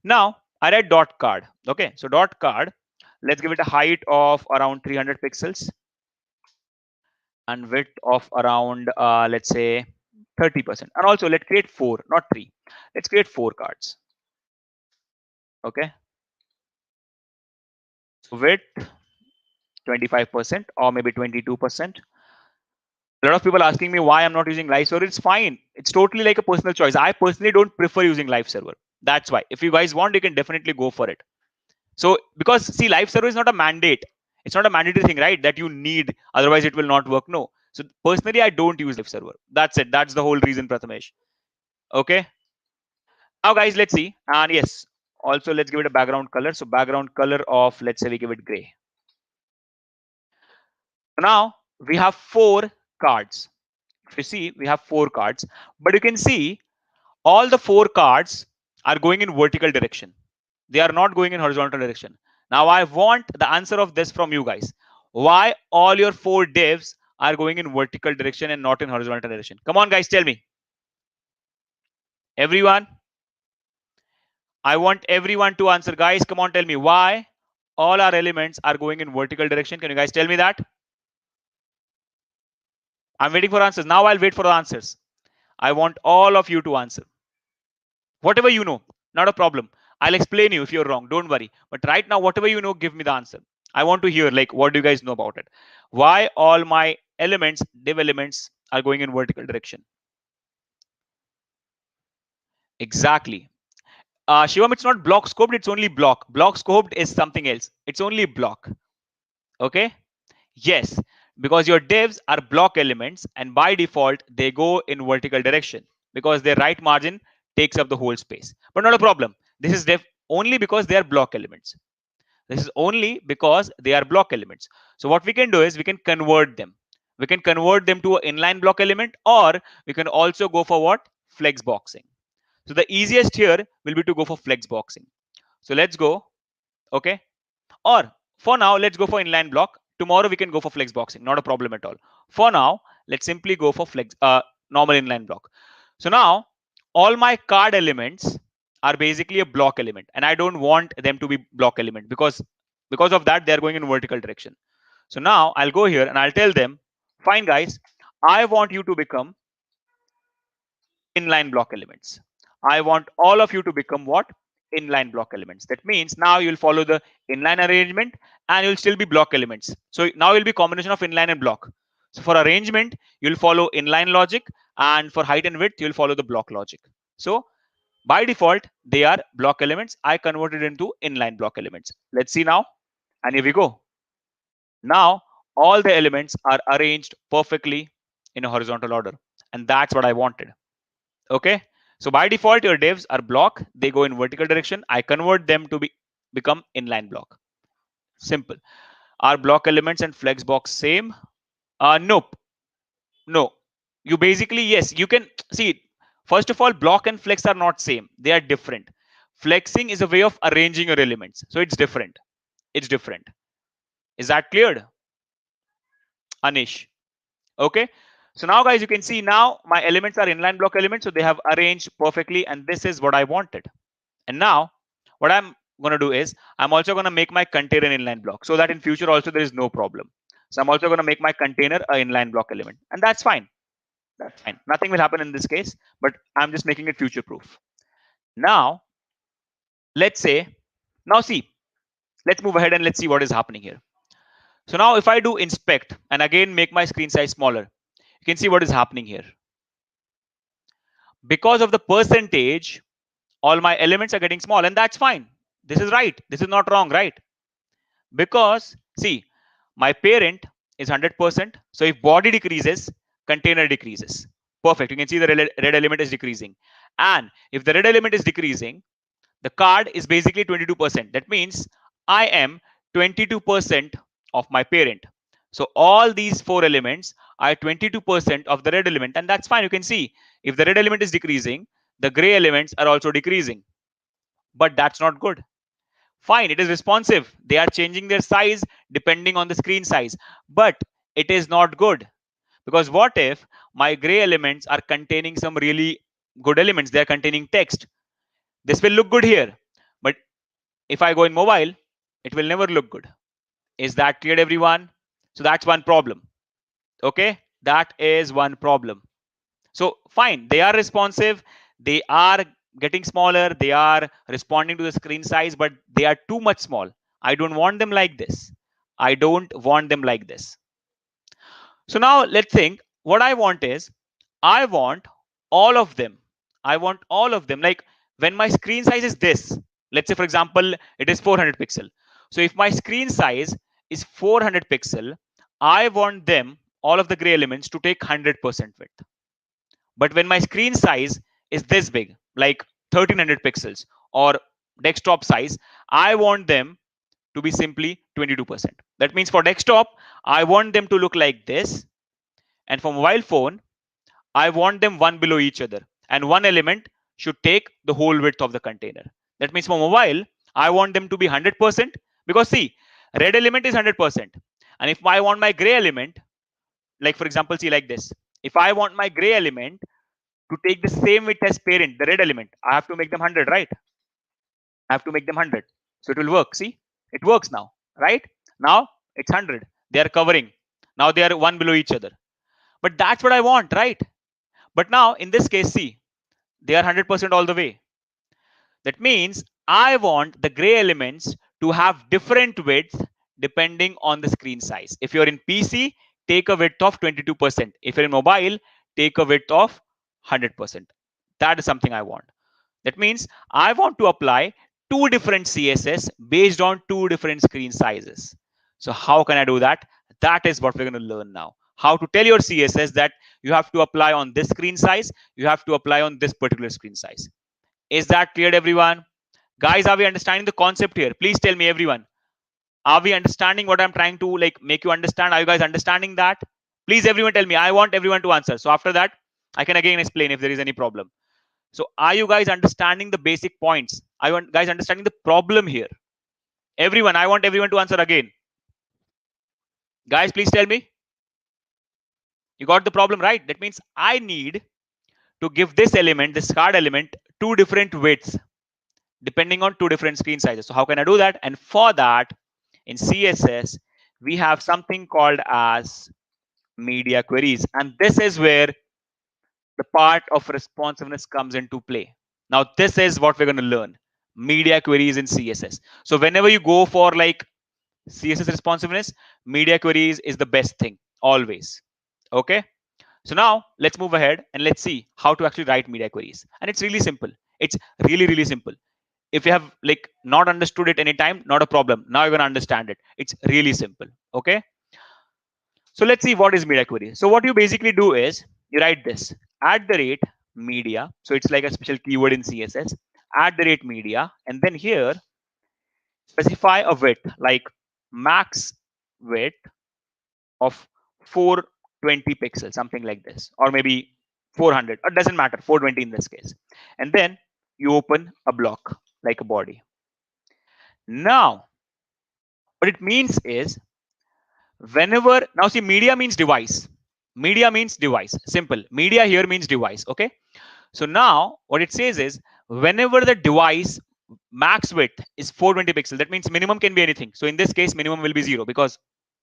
Now I write dot card. Okay. So dot card, let's give it a height of around 300 pixels and width of around, let's say 30%. And also let's create 4, not 3. Let's create 4 cards. Okay. So width 25% or maybe 22%. A lot of people asking me why I'm not using live server. It's fine. It's totally like a personal choice. I personally don't prefer using live server. That's why. If you guys want, you can definitely go for it. So because see, live server is not a mandate. It's not a mandatory thing, right? That you need. Otherwise, it will not work. No. So personally, I don't use live server. That's it. That's the whole reason, Prathamesh. Okay. Now, guys, let's see. And yes, also let's give it a background color. So background color of, let's say we give it gray. So now we have 4 cards. If you see, we have 4 cards, but you can see all the 4 cards are going in vertical direction. They are not going in horizontal direction. Now I want the answer of this from you guys. Why all your 4 divs are going in vertical direction and not in horizontal direction? Come on, guys, tell me. Everyone, I want everyone to answer. Guys, come on, tell me why all our elements are going in vertical direction. Can you guys tell me that? I'm waiting for answers. Now I'll wait for the answers. I want all of you to answer. Whatever you know, not a problem. I'll explain you if you're wrong. Don't worry. But right now, whatever you know, give me the answer. I want to hear like what do you guys know about it? Why all my elements, div elements, are going in vertical direction? Exactly. Shivam, it's not block scoped, it's only block. Block scoped is something else. It's only block. Okay. Yes, because your divs are block elements and by default they go in vertical direction because their right margin takes up the whole space. But not a problem. This is div only because they are block elements. This is only because they are block elements. So what we can do is we can convert them. We can convert them to an inline block element, or we can also go for what? Flex boxing. So the easiest here will be to go for flex boxing. So let's go. Okay. Or for now, let's go for inline block. Tomorrow we can go for flex boxing. Not a problem at all. For now, let's simply go for normal inline block. So now all my card elements are basically a block element, and I don't want them to be block element because of that they're going in vertical direction. So now I'll go here and I'll tell them, fine guys, I want you to become inline block elements. I want all of you to become what? Inline block elements. That means now you'll follow the inline arrangement and you'll still be block elements. So now you'll be combination of inline and block. So for arrangement, you'll follow inline logic, and for height and width, you'll follow the block logic. So by default, they are block elements. I converted into inline block elements. Let's see now. And here we go. Now all the elements are arranged perfectly in a horizontal order. And that's what I wanted. Okay. So by default, your divs are block. They go in vertical direction. I convert them to become inline block. Simple. Are block elements and flex box same? Nope. No. You basically, yes, you can see. First of all, block and flex are not same. They are different. Flexing is a way of arranging your elements. So it's different. It's different. Is that cleared? Anish. Okay. So now guys, you can see now my elements are inline block elements. So they have arranged perfectly, and this is what I wanted. And now what I'm going to do is I'm also going to make my container an inline block so that in future also there is no problem. So I'm also going to make my container an inline block element, and that's fine. That's fine. Nothing will happen in this case, but I'm just making it future proof. Now, let's say, now see, let's move ahead and let's see what is happening here. So now if I do inspect and again make my screen size smaller, you can see what is happening here. Because of the percentage, all my elements are getting small, and that's fine. This is right. This is not wrong, right? Because see, my parent is 100%. So if body decreases, container decreases. Perfect. You can see the red element is decreasing. And if the red element is decreasing, the card is basically 22%. That means I am 22% of my parent. So all these four elements are 22% of the red element, and that's fine. You can see if the red element is decreasing, the gray elements are also decreasing. But that's not good. Fine, it is responsive. They are changing their size depending on the screen size, but it is not good. Because what if my gray elements are containing some really good elements? They are containing text. This will look good here, but if I go in mobile, it will never look good. Is that clear, everyone? So that's one problem. Okay, that is one problem. So fine, they are responsive, they are getting smaller, they are responding to the screen size, but they are too much small. I don't want them like this. I don't want them like this. So now let's think. What I want is, I want all of them. I want all of them. Like when my screen size is this, let's say for example, it is 400 pixel. So if my screen size is 400 pixel, I want them, all of the gray elements, to take 100% width. But when my screen size is this big, like 1300 pixels or desktop size, I want them to be simply 22%. That means for desktop, I want them to look like this. And for mobile phone, I want them one below each other. And one element should take the whole width of the container. That means for mobile, I want them to be 100% because see, red element is 100%. And if I want my gray element, like for example, see like this. If I want my gray element to take the same width as parent, the red element, I have to make them 100, right? I have to make them 100. So it will work. See, it works now, right? Now it's 100. They are covering. Now they are one below each other. But that's what I want, right? But now in this case, see, they are 100% all the way. That means I want the gray elements to have different widths depending on the screen size. If you're in PC, take a width of 22%. If you're in mobile, take a width of 100%. That is something I want. That means I want to apply two different CSS based on two different screen sizes. So how can I do that? That is what we're going to learn now. How to tell your CSS that you have to apply on this screen size, you have to apply on this particular screen size. Is that clear, everyone? Guys, are we understanding the concept here? Please tell me, everyone. Are we understanding what I'm trying to like make you understand? Are you guys understanding that? Please, everyone, tell me. I want everyone to answer. So after that, I can again explain if there is any problem. So are you guys understanding the basic points? I want guys understanding the problem here. Everyone, I want everyone to answer again. Guys, please tell me. You got the problem right? That means I need to give this element, this card element, two different widths depending on two different screen sizes. So how can I do that? And for that, in CSS, we have something called as media queries. And this is where the part of responsiveness comes into play. Now, this is what we're going to learn. Media queries in CSS. So whenever you go for like CSS responsiveness, media queries is the best thing always. Okay. So now let's move ahead and let's see how to actually write media queries. And it's really simple. It's really, really simple. If you have like not understood it anytime, not a problem. Now you're going to understand it. It's really simple. Okay. So let's see what is media query. So what you basically do is you write this @media. So it's like a special keyword in CSS @media. And then here specify a width like max width of 420 pixels, something like this, or maybe 400. It doesn't matter, 420 in this case. And then you open a block like a body. Now, what it means is whenever now see media means device, simple. Media here means device. Okay, so now what it says is whenever the device max width is 420 pixels, that means minimum can be anything. So in this case minimum will be 0 because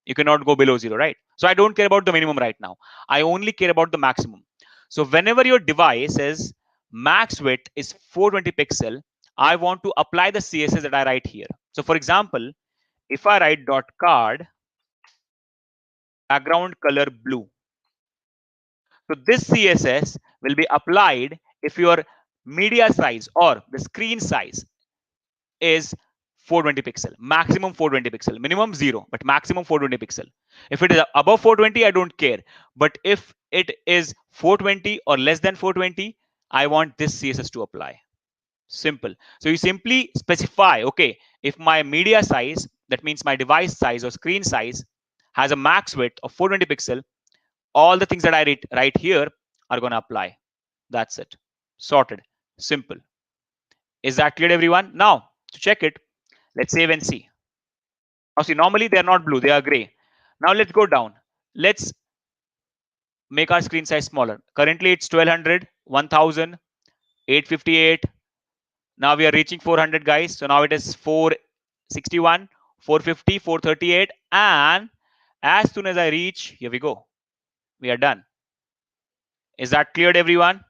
you cannot go below 0, right? So I don't care about the minimum right now, I only care about the maximum. So whenever your device is max width is 420 pixel, I want to apply the CSS that I write here. So for example, if I write dot card background color blue, so this CSS will be applied if your media size or the screen size is 420 pixel, maximum 420 pixel, minimum 0, but maximum 420 pixel. If it is above 420, I don't care. But if it is 420 or less than 420, I want this CSS to apply. Simple. So you simply specify, okay, if my media size, that means my device size or screen size, has a max width of 420 pixel, all the things that I write here are going to apply. That's it. Sorted. Simple. Is that clear, everyone? Now, to check it, let's save and see. Now, see, normally they are not blue, they are gray. Now, let's go down. Let's make our screen size smaller. Currently, it's 1200, 1000, 858. Now, we are reaching 400, guys. So, now it is 461, 450, 438. And as soon as I reach, here we go. We are done. Is that cleared, everyone?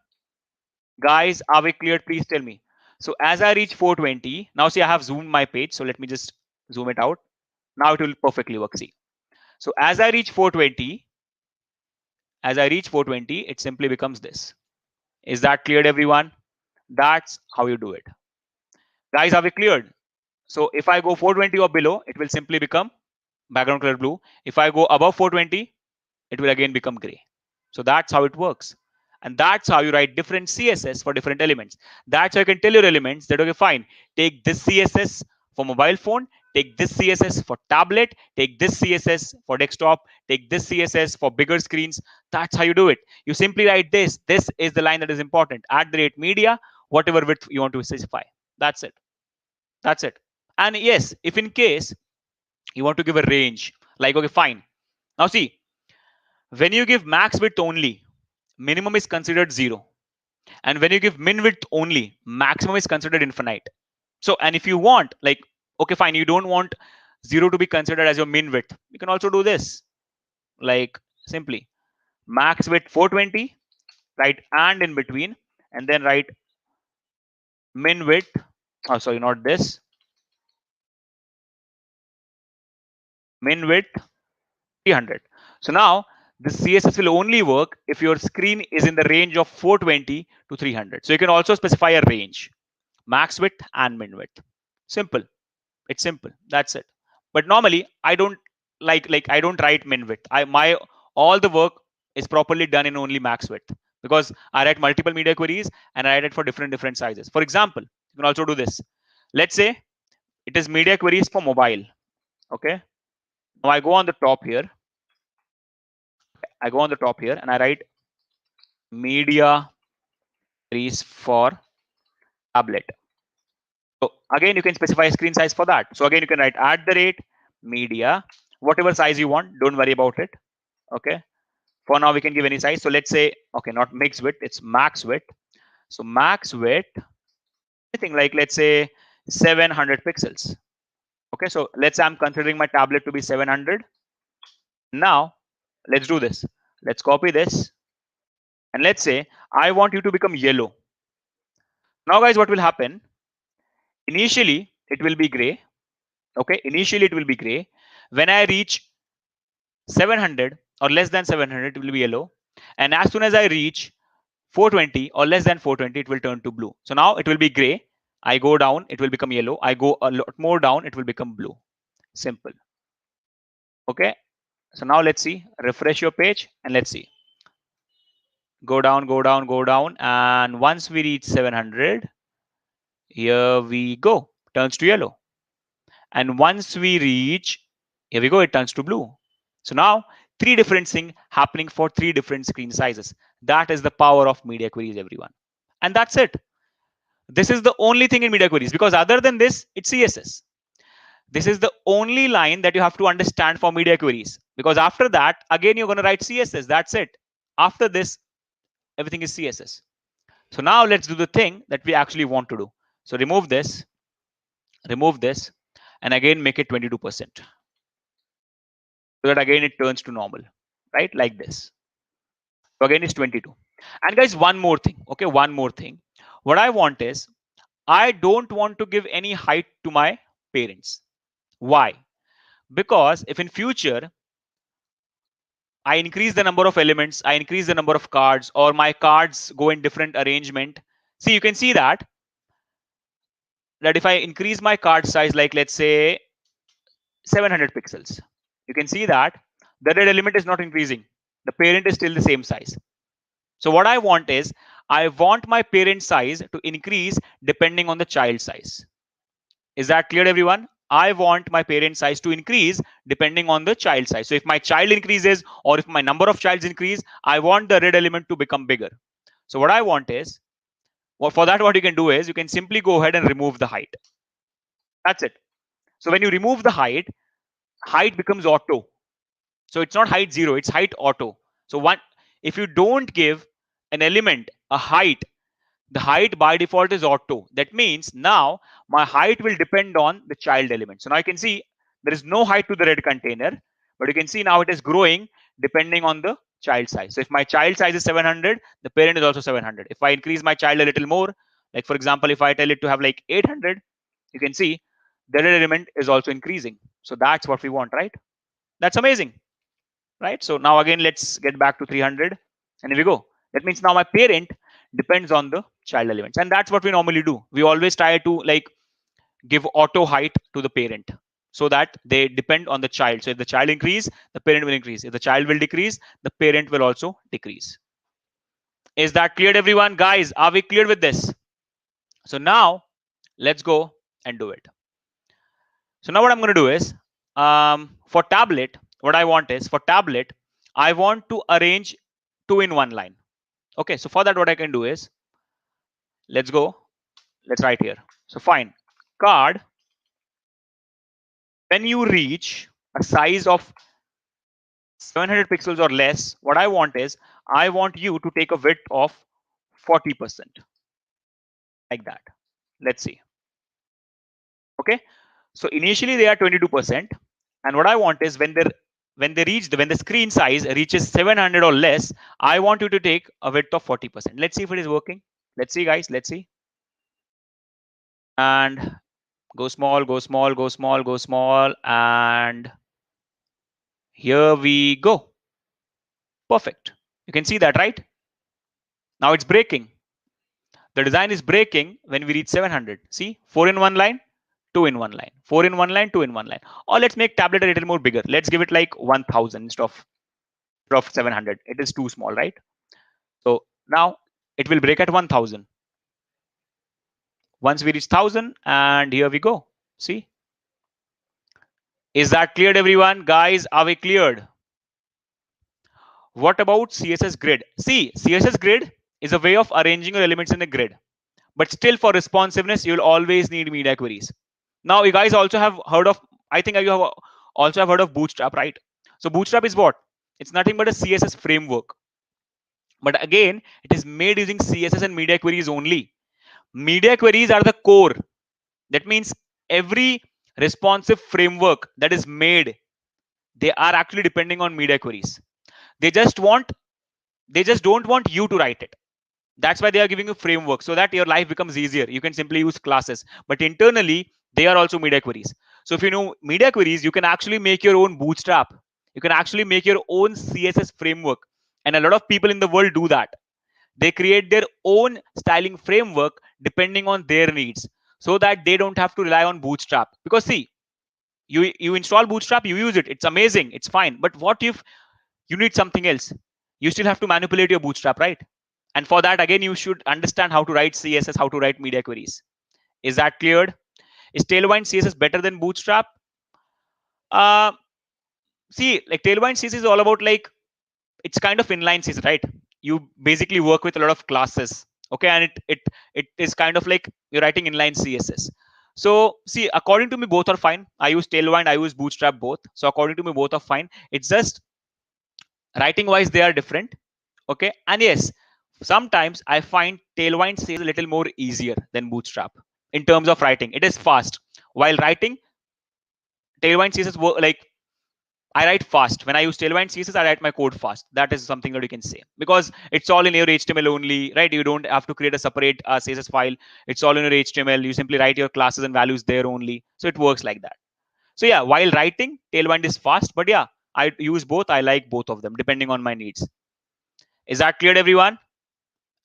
Guys, are we clear? Please tell me. So as I reach 420, now see I have zoomed my page. So let me just zoom it out. Now it will perfectly work. See. So as I reach 420, it simply becomes this. Is that cleared, everyone? That's how you do it. Guys, are we cleared? So if I go 420 or below, it will simply become background color blue. If I go above 420, it will again become gray. So that's how it works. And that's how you write different CSS for different elements. That's how you can tell your elements that, okay, fine, take this CSS for mobile phone, take this CSS for tablet, take this CSS for desktop, take this CSS for bigger screens. That's how you do it. You simply write this. This is the line that is important. @media, whatever width you want to specify. That's it. That's it. And yes, if in case you want to give a range, like, okay, fine. Now see, when you give max width only, minimum is considered 0. And when you give min width only, maximum is considered infinite. So, and if you want, like, okay, fine, you don't want 0 to be considered as your min width, you can also do this. Like, simply max width 420, write and in between, and then write min width. Oh, sorry, not this. min width 300. So now this CSS will only work if your screen is in the range of 420 to 300. So you can also specify a range, max width and min width. Simple. It's simple. That's it. But normally I don't like I don't write min width. I my all the work is properly done in only max width because I write multiple media queries and I write it for different sizes. For example, you can also do this. Let's say it is media queries for mobile. Okay. Now I go on the top here. I go on the top here and I write media queries for tablet. So again, you can specify a screen size for that. So again, you can write at the rate media, whatever size you want. Don't worry about it. Okay. For now, we can give any size. So let's say, okay, not mix width, it's max width. So max width, anything like let's say 700 pixels. Okay. So let's say I'm considering my tablet to be 700. Now let's do this. Let's copy this. And let's say I want you to become yellow. Now, guys, what will happen? Initially, it will be gray. Okay. Initially, it will be gray. When I reach 700 or less than 700, it will be yellow. And as soon as I reach 420 or less than 420, it will turn to blue. So now it will be gray. I go down, it will become yellow. I go a lot more down, it will become blue. Simple. Okay. So now let's see. Refresh your page and let's see. Go down, go down, go down. And once we reach 700, here we go. Turns to yellow. And once we reach, here we go, it turns to blue. So now three different things happening for three different screen sizes. That is the power of media queries, everyone. And that's it. This is the only thing in media queries because other than this, it's CSS. This is the only line that you have to understand for media queries because after that, again, you're going to write CSS. That's it. After this, everything is CSS. So now let's do the thing that we actually want to do. So remove this, and again, make it 22%. So that again, it turns to normal, right? Like this. So again, it's 22. And guys, one more thing. Okay, one more thing. What I want is, I don't want to give any height to my parents. Why? Because if in future I increase the number of elements, I increase the number of cards, or my cards go in different arrangement. See, you can see that if I increase my card size, like let's say 700 pixels, you can see that the red element is not increasing. The parent is still the same size. So what I want is, I want my parent size to increase depending on the child size. Is that clear, everyone? I want my parent size to increase depending on the child size. So if my child increases or if my number of childs increase, I want the red element to become bigger. So what I want is, well, for that, what you can do is you can simply go ahead and remove the height. That's it. So when you remove the height becomes auto. So it's not height 0, it's height auto. So if you don't give an element a height, the height by default is auto. That means now my height will depend on the child element. So now you can see there is no height to the red container, but you can see now it is growing depending on the child size. So if my child size is 700, the parent is also 700. If I increase my child a little more, like for example, if I tell it to have like 800, you can see the red element is also increasing. So that's what we want, right? That's amazing, right? So now again, let's get back to 300 and here we go. That means now my parent depends on the child elements, and that's what we normally do. We always try to like give auto height to the parent so that they depend on the child. So if the child increase, the parent will increase. If the child will decrease, the parent will also decrease. Is that clear, everyone? Guys, are we clear with this? So now let's go and do it. So now what I'm going to do is, for tablet, what I want is, for tablet, I want to arrange two in one line. Okay, so for that, what I can do is, let's go, let's write here. So fine, card, when you reach a size of 700 pixels or less, what I want is, I want you to take a width of 40%, like that. Let's see. Okay, so initially they are 22%, and what I want is when the screen size reaches 700 or less, I want you to take a width of 40%. Let's see if it is working. Let's see, guys. Let's see. And go small, go small, go small, go small, and Here we go. Perfect. You can see that, right? Now it's breaking. The design is breaking when we reach 700. See, 4 in one line, 2 in one line, 4 in one line, 2 in one line. Or let's make tablet a little more bigger. Let's give it like 1000 instead of 700. It is too small, right? So now it will break at 1000. Once we reach 1000, and here we go. See, is that cleared, everyone? Guys, are we cleared? What about CSS grid? See, CSS grid is a way of arranging your elements in a grid. But still, for responsiveness, you'll always need media queries. Now, you guys also have heard of, I think you have also have heard of Bootstrap, right? So Bootstrap is what? It's nothing but a CSS framework. But again, it is made using CSS and media queries only. Media queries are the core. That means every responsive framework that is made, they are actually depending on media queries. They just don't want you to write it. That's why they are giving you framework, so that your life becomes easier. You can simply use classes, but internally they are also media queries. So if you know media queries, you can actually make your own Bootstrap. You can actually make your own CSS framework, and a lot of people in the world do that. They create their own styling framework depending on their needs, so that they don't have to rely on Bootstrap. Because see, you install Bootstrap, you use it, it's amazing, it's fine. But what if you need something else? You still have to manipulate your Bootstrap, right? And for that, again, you should understand how to write CSS, how to write media queries. Is that cleared? Is Tailwind CSS better than Bootstrap? Uh, See, like Tailwind CSS is all about, like, it's kind of inline CSS, right? You basically work with a lot of classes, okay, and it is kind of like you're writing inline CSS. So see, according to me, both are fine. I use Tailwind, I use Bootstrap, both. So according to me, both are fine. It's just writing wise they are different, okay. And yes, sometimes I find Tailwind CSS a little more easier than Bootstrap in terms of writing. It is fast. While writing, Tailwind CSS like, I write fast. When I use Tailwind CSS, I write my code fast. That is something that you can say, because it's all in your HTML only, right? You don't have to create a separate CSS file. It's all in your HTML. You simply write your classes and values there only. So it works like that. So yeah, while writing, Tailwind is fast, but yeah, I use both. I like both of them depending on my needs. Is that clear, everyone?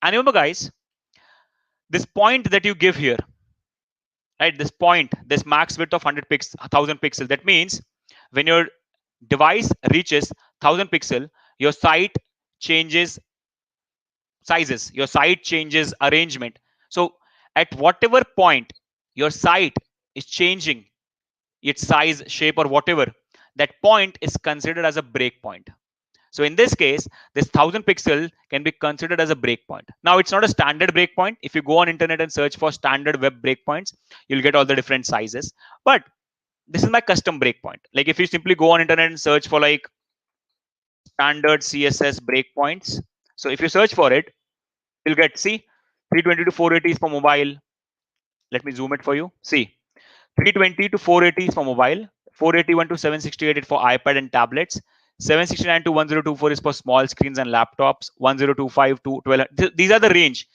And remember, guys, this point that you give here, right? This point, this max width of 1000 pixels. That means when your device reaches 1000 pixel, your site changes sizes, your site changes arrangement. So at whatever point your site is changing its size, shape, or whatever, that point is considered as a breakpoint. So in this case, this 1000 pixel can be considered as a breakpoint. Now it's not a standard breakpoint. If you go on internet and search for standard web breakpoints, you'll get all the different sizes. But this is my custom breakpoint. Like if you simply go on internet and search for like standard CSS breakpoints. So if you search for it, you'll get, see, 320 to 480 is for mobile. Let me zoom it for you. See, 320 to 480 is for mobile. 481 to 768 is for iPad and tablets. 769 to 1024 is for small screens and laptops. 1025 to 12. These are the range.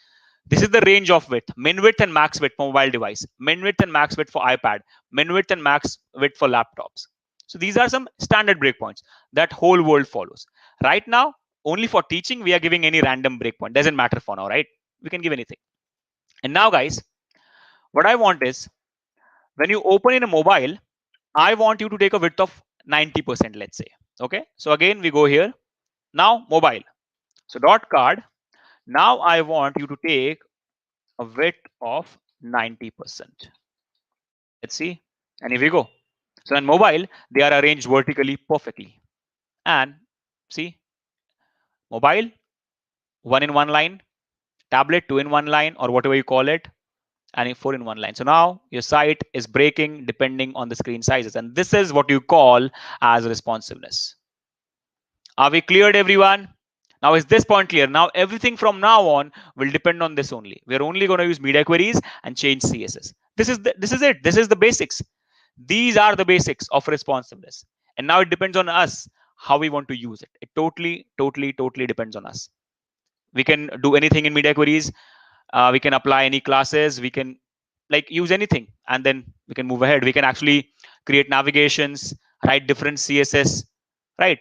This is the range of width, min width and max width for mobile device, min width and max width for iPad, min width and max width for laptops. So these are some standard breakpoints that whole world follows. Right now, only for teaching, we are giving any random breakpoint. Doesn't matter for now, right? We can give anything. And now, guys, what I want is, when you open in a mobile, I want you to take a width of 90%, let's say. Okay. So again, we go here. Now, mobile. So dot card. Now I want you to take a width of 90%. Let's see. And here we go. So in mobile, they are arranged vertically perfectly. And see, mobile, 1 in 1 line, tablet, 2 in 1 line, or whatever you call it, and 4 in 1 line. So now your site is breaking depending on the screen sizes. And this is what you call as responsiveness. Are we cleared, everyone? Now, is this point clear? Now, everything from now on will depend on this only. We're only going to use media queries and change CSS. This is it. This is the basics. These are the basics of responsiveness. And now it depends on us how we want to use it. It totally depends on us. We can do anything in media queries. We can apply any classes. We can like use anything, and then we can move ahead. We can actually create navigations, write different CSS, right?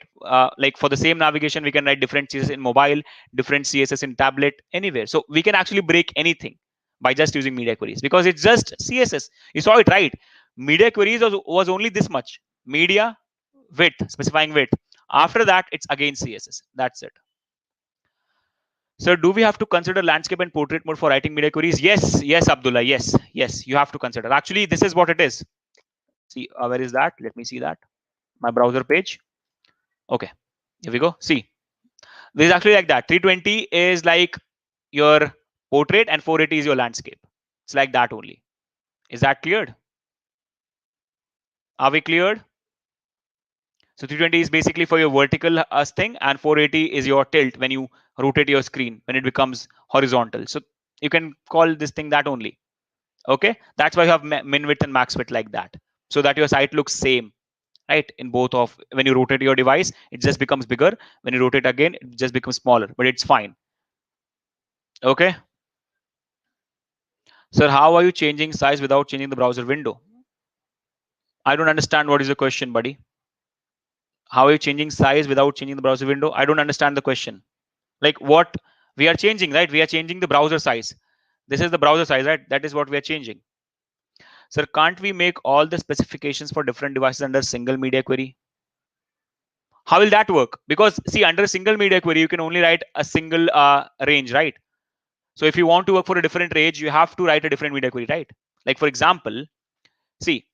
Like for the same navigation, we can write different CSS in mobile, different CSS in tablet, anywhere. So we can actually break anything by just using media queries, because it's just CSS. You saw it, right? Media queries was only this much: media, width, specifying width. After that, it's again CSS. That's it. So do we have to consider landscape and portrait mode for writing media queries? Yes, yes, Abdullah. Yes, yes, you have to consider. Actually, this is what it is. See, where is that? Let me see that. My browser page. Okay, here we go. See, this is actually like that. 320 is like your portrait and 480 is your landscape. It's like that only. Is that cleared? Are we cleared? So 320 is basically for your vertical thing, and 480 is your tilt when you rotate your screen, when it becomes horizontal. So you can call this thing that only. Okay, that's why you have min width and max width like that, so that your site looks same, right? In both of, when you rotate your device, it just becomes bigger. When you rotate again, it just becomes smaller, but it's fine. Okay. Sir, how are you changing size without changing the browser window? I don't understand what is the question, buddy. How are you changing size without changing the browser window? I don't understand the question. Like what we are changing, right? We are changing the browser size. This is the browser size, right? That is what we are changing. Sir, can't we make all the specifications for different devices under single media query? How will that work? Because see, under a single media query, you can only write a single range, right? So if you want to work for a different range, you have to write a different media query, right? Like for example, see,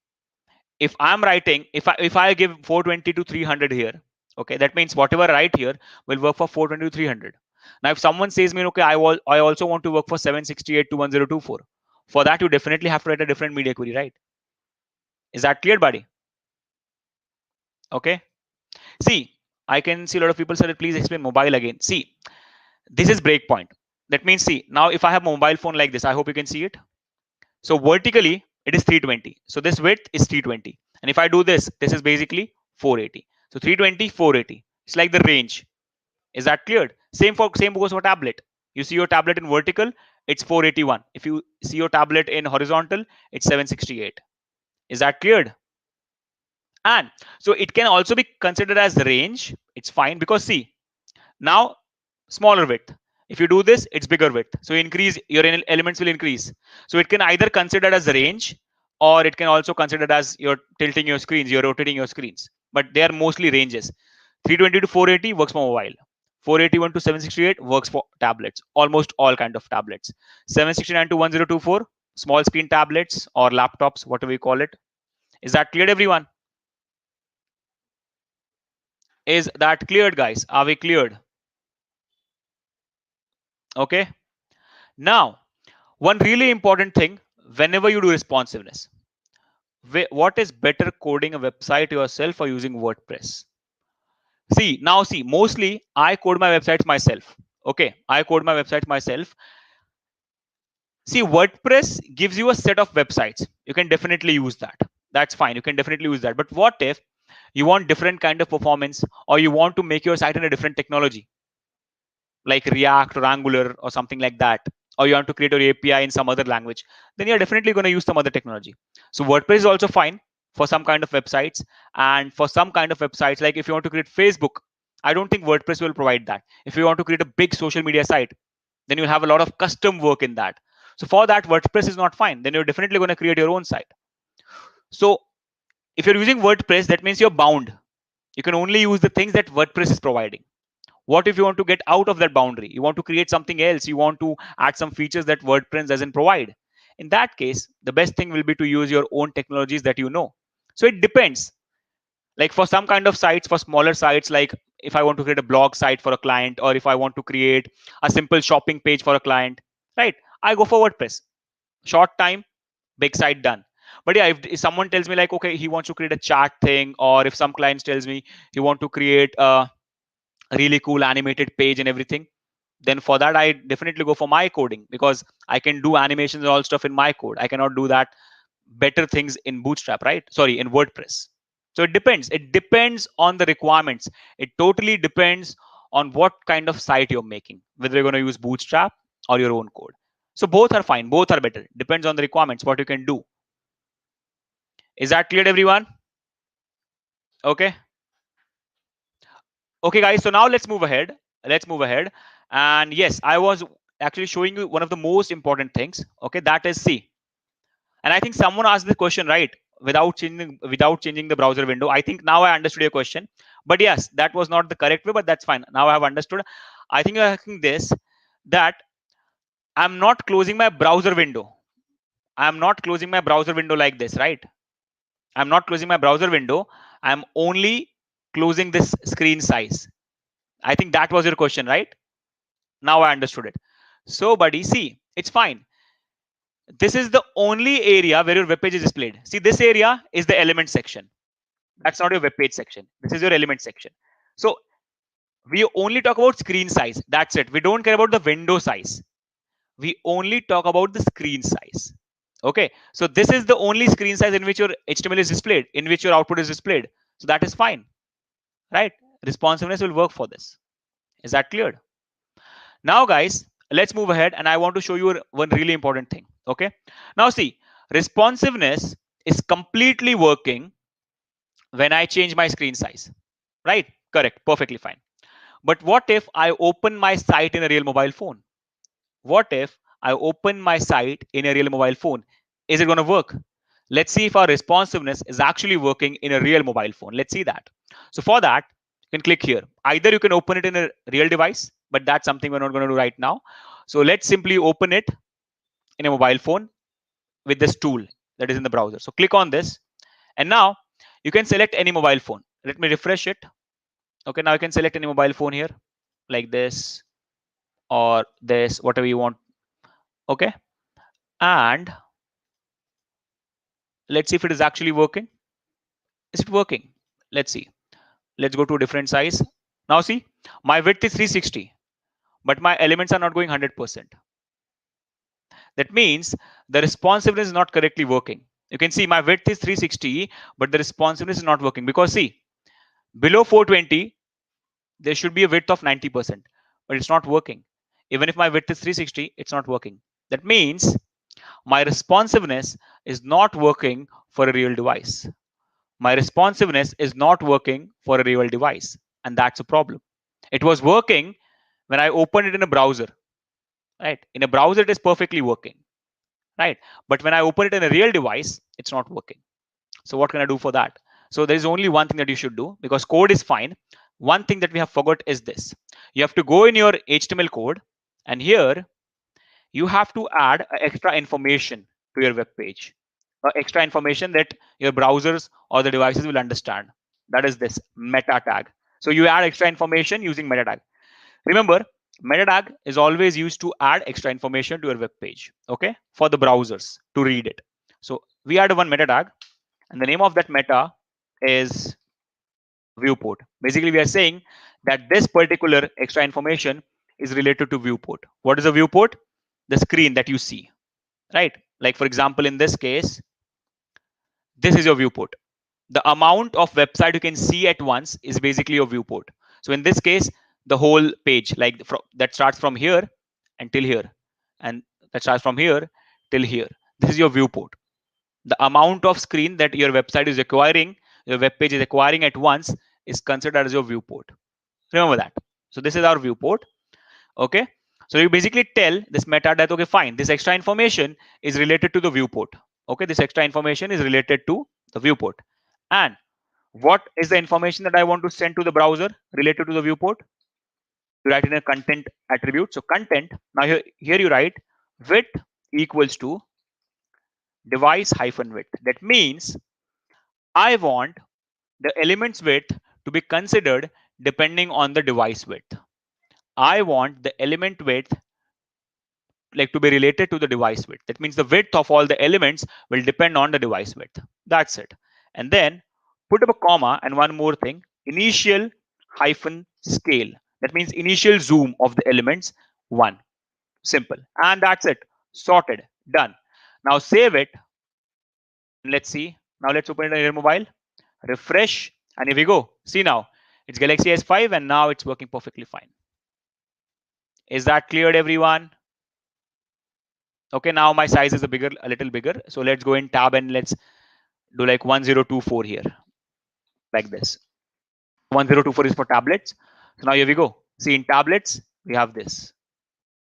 if I'm writing, if I give 420 to 300 here, okay, that means whatever I write here will work for 420 to 300. Now, if someone says me, okay, I also want to work for 768 to 1024, for that you definitely have to write a different media query, right? Is that clear, buddy? Okay. See, I can see a lot of people said, please explain mobile again. See, this is breakpoint. That means, see, now if I have a mobile phone like this, I hope you can see it. So vertically, it is 320. So this width is 320. And if I do this, this is basically 480. So 320, 480. It's like the range. Is that cleared? Same goes for tablet. You see your tablet in vertical, it's 481. If you see your tablet in horizontal, it's 768. Is that cleared? And so it can also be considered as range. It's fine because see, now smaller width. If you do this, it's bigger width. So increase your elements will increase. So it can either considered as range, or it can also considered as you're tilting your screens, you're rotating your screens. But they are mostly ranges. 320 to 480 works for mobile. 481 to 768 works for tablets. Almost all kind of tablets. 769 to 1024 small screen tablets or laptops, whatever you call it. Is that cleared, everyone? Is that cleared, guys? Are we cleared? Okay. Now, one really important thing, whenever you do responsiveness, what is better, coding a website yourself or using WordPress? See, mostly I code my websites myself. Okay, I code my websites myself. See, WordPress gives you a set of websites. You can definitely use that. That's fine. You can definitely use that. But what if you want different kind of performance, or you want to make your site in a different technology, like React or Angular or something like that, or you want to create your API in some other language, then you're definitely going to use some other technology. So WordPress is also fine for some kind of websites, and for some kind of websites, like if you want to create Facebook, I don't think WordPress will provide that. If you want to create a big social media site, then you'll have a lot of custom work in that. So for that, WordPress is not fine. Then you're definitely going to create your own site. So if you're using WordPress, that means you're bound. You can only use the things that WordPress is providing. What if you want to get out of that boundary? You want to create something else. You want to add some features that WordPress doesn't provide. In that case, the best thing will be to use your own technologies that you know. So it depends. Like for some kind of sites, for smaller sites, like if I want to create a blog site for a client, or if I want to create a simple shopping page for a client, right? I go for WordPress. Short time, big site done. But yeah, if someone tells me like, okay, he wants to create a chat thing, or if some clients tells me he want to create a really cool animated page and everything, then for that I definitely go for my coding, because I can do animations and all stuff in my code. I cannot do that better things in Bootstrap, right? Sorry, in WordPress. So it depends on the requirements. It totally depends on what kind of site you're making, whether you're going to use Bootstrap or your own code. So both are fine, both are better, depends on the requirements, what you can do. Is that clear, everyone? Okay. Okay, guys. So now let's move ahead. Let's move ahead. And yes, I was actually showing you one of the most important things. Okay, that is C. And I think someone asked the question right without changing the browser window. I think now I understood your question. But yes, that was not the correct way, but that's fine. Now I have understood. I think you're asking this, that I'm not closing my browser window. I'm not closing my browser window like this, right? I'm not closing my browser window. I'm only closing this screen size. I think that was your question, right? Now I understood it. So, buddy, see, it's fine. This is the only area where your web page is displayed. See, this area is the element section. That's not your web page section. This is your element section. So we only talk about screen size. That's it. We don't care about the window size. We only talk about the screen size. Okay. So this is the only screen size in which your HTML is displayed, in which your output is displayed. So that is fine, right? Responsiveness will work for this. Is that clear? Now, guys, let's move ahead, and I want to show you one really important thing. Okay. Now, see, responsiveness is completely working when I change my screen size, right? Correct. Perfectly fine. But what if I open my site in a real mobile phone? What if I open my site in a real mobile phone? Is it going to work? Let's see if our responsiveness is actually working in a real mobile phone. Let's see that. So for that, you can click here. Either you can open it in a real device, but that's something we're not going to do right now. So let's simply open it in a mobile phone with this tool that is in the browser. So click on this, and now you can select any mobile phone. Let me refresh it. Okay, now you can select any mobile phone here, like this or this, whatever you want. Okay, and let's see if it is actually working. Is it working? Let's see. Let's go to a different size. Now see, my width is 360, but my elements are not going 100%. That means the responsiveness is not correctly working. You can see my width is 360, but the responsiveness is not working because see, below 420, there should be a width of 90%, but it's not working. Even if my width is 360, it's not working. That means my responsiveness is not working for a real device. My responsiveness is not working for a real device, and that's a problem. It was working when I opened it in a browser, right? In a browser, it is perfectly working, right? But when I open it in a real device, it's not working. So what can I do for that? So there is only one thing that you should do, because code is fine. One thing that we have forgot is this. You have to go in your HTML code, and here you have to add extra information to your web page, extra information that your browsers or the devices will understand. That is this meta tag. So you add extra information using meta tag. Remember, meta tag is always used to add extra information to your web page, okay, for the browsers to read it. So we add one meta tag, and the name of that meta is viewport. Basically, we are saying that this particular extra information is related to viewport. What is a viewport? The screen that you see, right? Like for example, in this case, this is your viewport. The amount of website you can see at once is basically your viewport. So in this case, the whole page, like that starts from here until here, and that starts from here till here. This is your viewport. The amount of screen that your website is acquiring, your web page is acquiring at once, is considered as your viewport. Remember that. So this is our viewport. Okay. So you basically tell this meta that, okay, fine, this extra information is related to the viewport. Okay, this extra information is related to the viewport. And what is the information that I want to send to the browser related to the viewport? You write in a content attribute. So content, now here you write width equals to device hyphen width. That means I want the element's width to be considered depending on the device width. I want the element width like to be related to the device width. That means the width of all the elements will depend on the device width. That's it. And then put up a comma and one more thing, initial hyphen scale. That means initial zoom of the elements, 1. Simple. And that's it. Sorted. Done. Now save it. Let's see. Now let's open it on your mobile. Refresh. And here we go. See now. It's Galaxy S5 and now it's working perfectly fine. Is that cleared, everyone? Okay, now my size is a little bigger. So let's go in tab and let's do like 1024 here, like this. 1024 is for tablets. So now here we go. See, in tablets, we have this.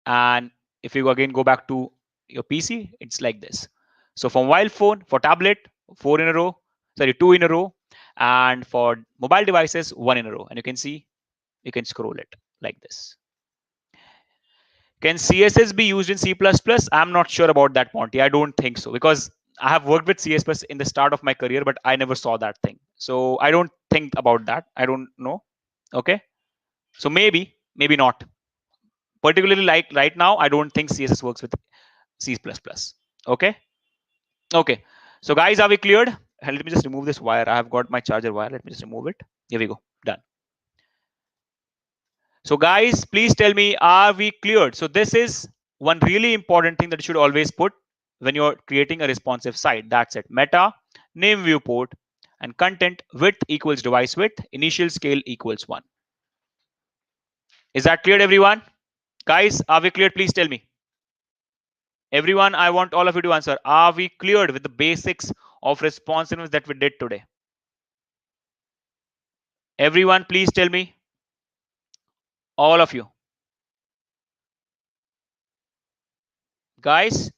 And if you again go back to your PC, it's like this. So for mobile phone, for tablet, four in a row, sorry, two in a row. And for mobile devices, one in a row. And you can see, you can scroll it like this. Can CSS be used in C++? I'm not sure about that, Monty. I don't think so, because I have worked with CSS in the start of my career, but I never saw that thing. So I don't think about that. I don't know. Okay. So maybe, maybe not. Particularly like right now, I don't think CSS works with C++. Okay. Okay. So guys, are we cleared? Let me just remove this wire. I have got my charger wire. Let me just remove it. Here we go. Done. So guys, please tell me, are we cleared? So this is one really important thing that you should always put when you're creating a responsive site. That's it. Meta, name viewport, and content width equals device width, initial scale equals 1. Is that clear, everyone? Guys, are we cleared? Please tell me. Everyone, I want all of you to answer. Are we cleared with the basics of responsiveness that we did today? Everyone, please tell me. All of you. Guys,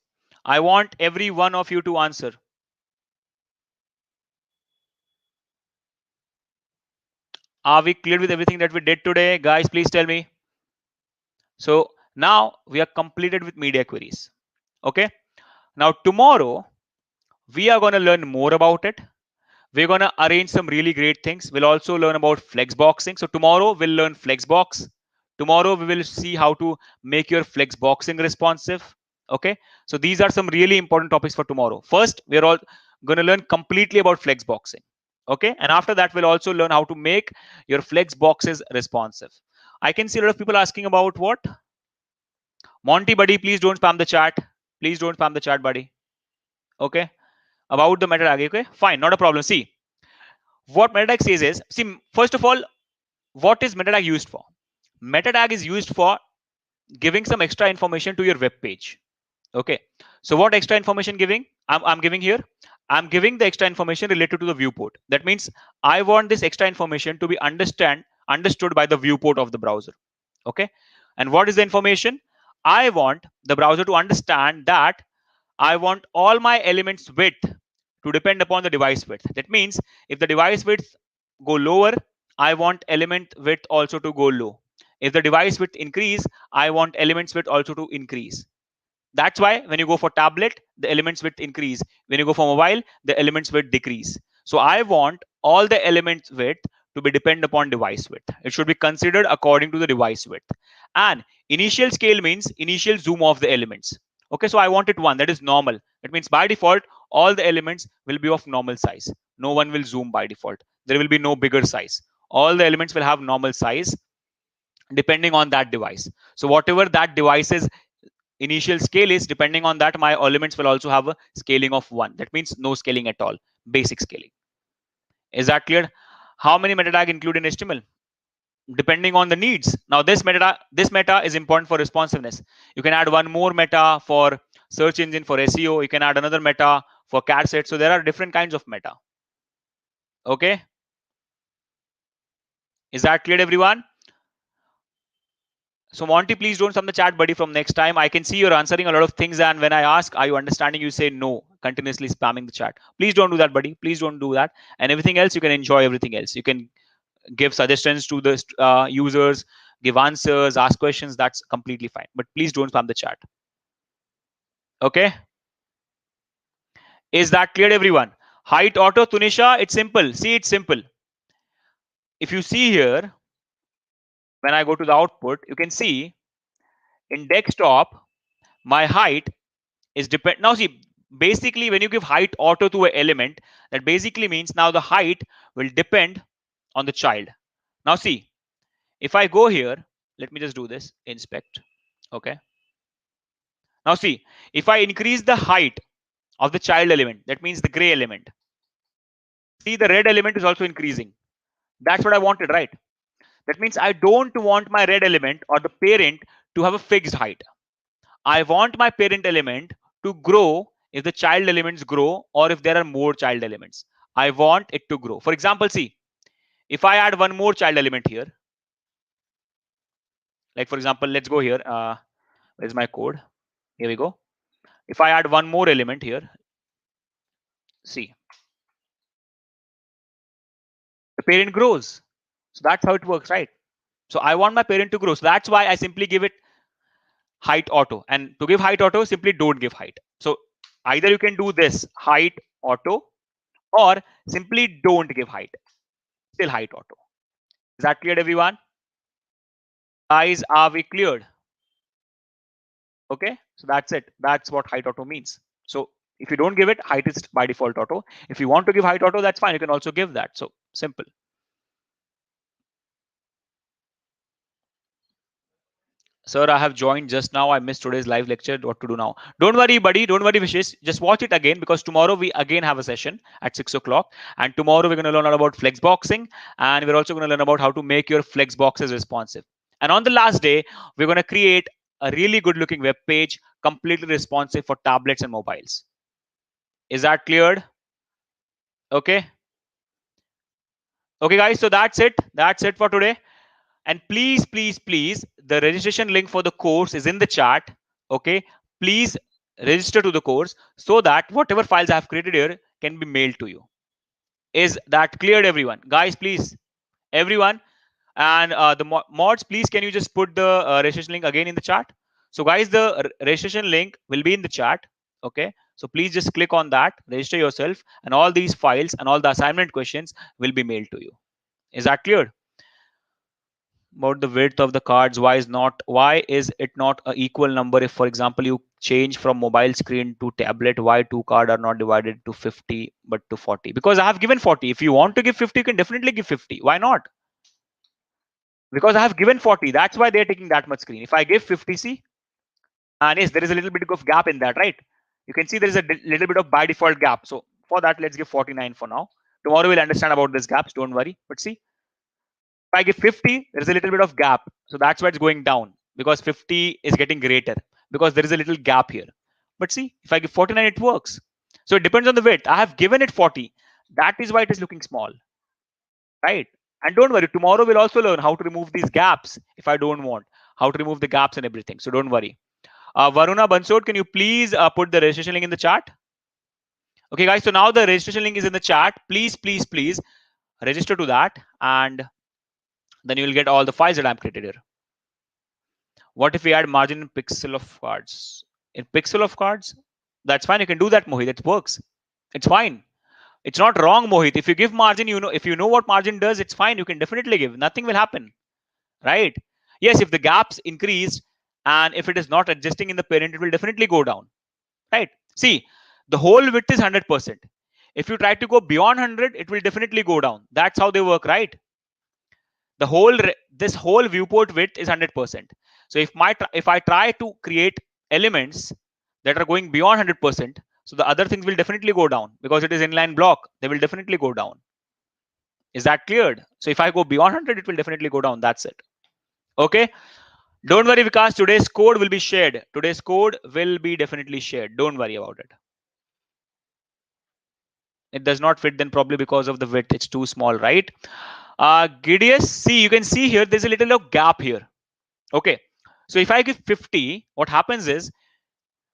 I want every one of you to answer. Are we clear with everything that we did today? Guys, please tell me. So now we are completed with media queries. Okay. Now tomorrow we are going to learn more about it. We're going to arrange some really great things. We'll also learn about flexboxing. So tomorrow we'll learn flexbox. Tomorrow we will see how to make your flexboxing responsive. Okay. So these are some really important topics for tomorrow. First, we're all going to learn completely about flexboxing. Okay. And after that, we'll also learn how to make your flexboxes responsive. I can see a lot of people asking about what? Monty, buddy, please don't spam the chat. Please don't spam the chat, buddy. Okay. About the meta tag. Okay. Fine. Not a problem. See, what meta tag says is, see, first of all, what is meta tag used for? Meta tag is used for giving some extra information to your web page. Okay. So what extra information giving? I'm giving here. I'm giving the extra information related to the viewport. That means I want this extra information to be understood by the viewport of the browser. Okay. And what is the information? I want the browser to understand that I want all my elements width to depend upon the device width. That means if the device width go lower, I want element width also to go low. If the device width increase, I want elements width also to increase. That's why when you go for tablet, the elements width increase. When you go for mobile, the elements width decrease. So I want all the elements width to be depend upon device width. It should be considered according to the device width. And initial scale means initial zoom of the elements. Okay, so I want it 1, that is normal. That means by default, all the elements will be of normal size. No one will zoom by default. There will be no bigger size. All the elements will have normal size depending on that device. So whatever that device's initial scale is, depending on that, my elements will also have a scaling of 1. That means no scaling at all, basic scaling. Is that clear? How many meta tag include in HTML? Depending on the needs. Now this meta is important for responsiveness. You can add one more meta for search engine for SEO. You can add another meta for cat set. So there are different kinds of meta. Okay. Is that clear, everyone? So Monty, please don't sum the chat, buddy, from next time. I can see you're answering a lot of things, and when I ask, are you understanding? You say no, continuously spamming the chat. Please don't do that, buddy. Please don't do that. And everything else, you can enjoy everything else. You can give suggestions to the users, give answers, ask questions. That's completely fine. But please don't spam the chat. Okay. Is that clear, everyone? Height auto, Tunisha, it's simple. See, it's simple. If you see here, when I go to the output, you can see in desktop, my height is depend. Now see, basically when you give height auto to an element, that basically means now the height will depend on the child. Now see, if I go here, let me just do this, inspect. Okay. Now see, if I increase the height of the child element, that means the gray element, see the red element is also increasing. That's what I wanted, right? That means I don't want my red element or the parent to have a fixed height. I want my parent element to grow if the child elements grow or if there are more child elements. I want it to grow. For example, see, if I add one more child element here, Like for example, let's go here. Where's my code? Here we go. If I add one more element here, see, the parent grows. So that's how it works, right? So I want my parent to grow. So that's why I simply give it height auto. And to give height auto, simply don't give height. So either you can do this height auto, or simply don't give height. Still height auto. Is that clear, everyone? Guys, are we cleared? Okay, so that's it. That's what height auto means. So if you don't give it, height is by default auto. If you want to give height auto, that's fine. You can also give that. So simple. Sir, I have joined just now. I missed today's live lecture. What to do now? Don't worry, buddy. Don't worry, Vishesh. Just watch it again, because tomorrow we again have a session at 6 o'clock. And tomorrow we're going to learn all about flex boxing. And we're also going to learn about how to make your flex boxes responsive. And on the last day, we're going to create a really good looking web page, completely responsive for tablets and mobiles. Is that cleared? Okay. Okay, guys. So that's it. That's it for today. And please, please, please, the registration link for the course is in the chat. Okay, please register to the course so that whatever files I have created here can be mailed to you. Is that cleared, everyone? Guys, please, everyone, and the mods, please, can you just put the registration link again in the chat? So guys, the registration link will be in the chat. Okay, so please just click on that, register yourself, and all these files and all the assignment questions will be mailed to you. Is that clear? About the width of the cards, why is it not a equal number? If for example you change from mobile screen to tablet, why two cards are not divided to 50 but to 40? Because I have given 40. If you want to give 50, you can definitely give 50. Why not? Because I have given 40, that's why they're taking that much screen. If I give 50, see, and yes, there is a little bit of gap in that, right? You can see there is a little bit of by default gap. So for that, let's give 49 for now. Tomorrow we'll understand about these gaps, don't worry. But see, if I give 50, there is a little bit of gap. So that's why it's going down, because 50 is getting greater, because there is a little gap here. But see, if I give 49, it works. So it depends on the width. I have given it 40. That is why it is looking small, right? And don't worry, tomorrow we'll also learn how to remove these gaps if I don't want, how to remove the gaps and everything. So don't worry. Varuna Bansod, can you please put the registration link in the chat? Okay, guys. So now the registration link is in the chat. Please, please, please register to that, and then you will get all the files that I'm created here. What if we add margin in pixel of cards? In pixel of cards, that's fine. You can do that, Mohit. It works. It's fine. It's not wrong, Mohit. If you give margin, you know, if you know what margin does, it's fine. You can definitely give. Nothing will happen, right? Yes, if the gaps increase and if it is not adjusting in the parent, it will definitely go down, right? See, the whole width is 100%. If you try to go beyond 100, it will definitely go down. That's how they work, right? The whole this whole viewport width is 100%. So if I try to create elements that are going beyond 100%, so the other things will definitely go down, because it is inline block. They will definitely go down. Is that cleared? So if I go beyond 100, it will definitely go down. That's it. Okay, don't worry, because today's code will be shared. Today's code will be definitely shared. Don't worry about it. It does not fit, then probably because of the width, it's too small, right? Gideus, see, you can see here there's a little of gap here. Okay, so if I give 50, what happens is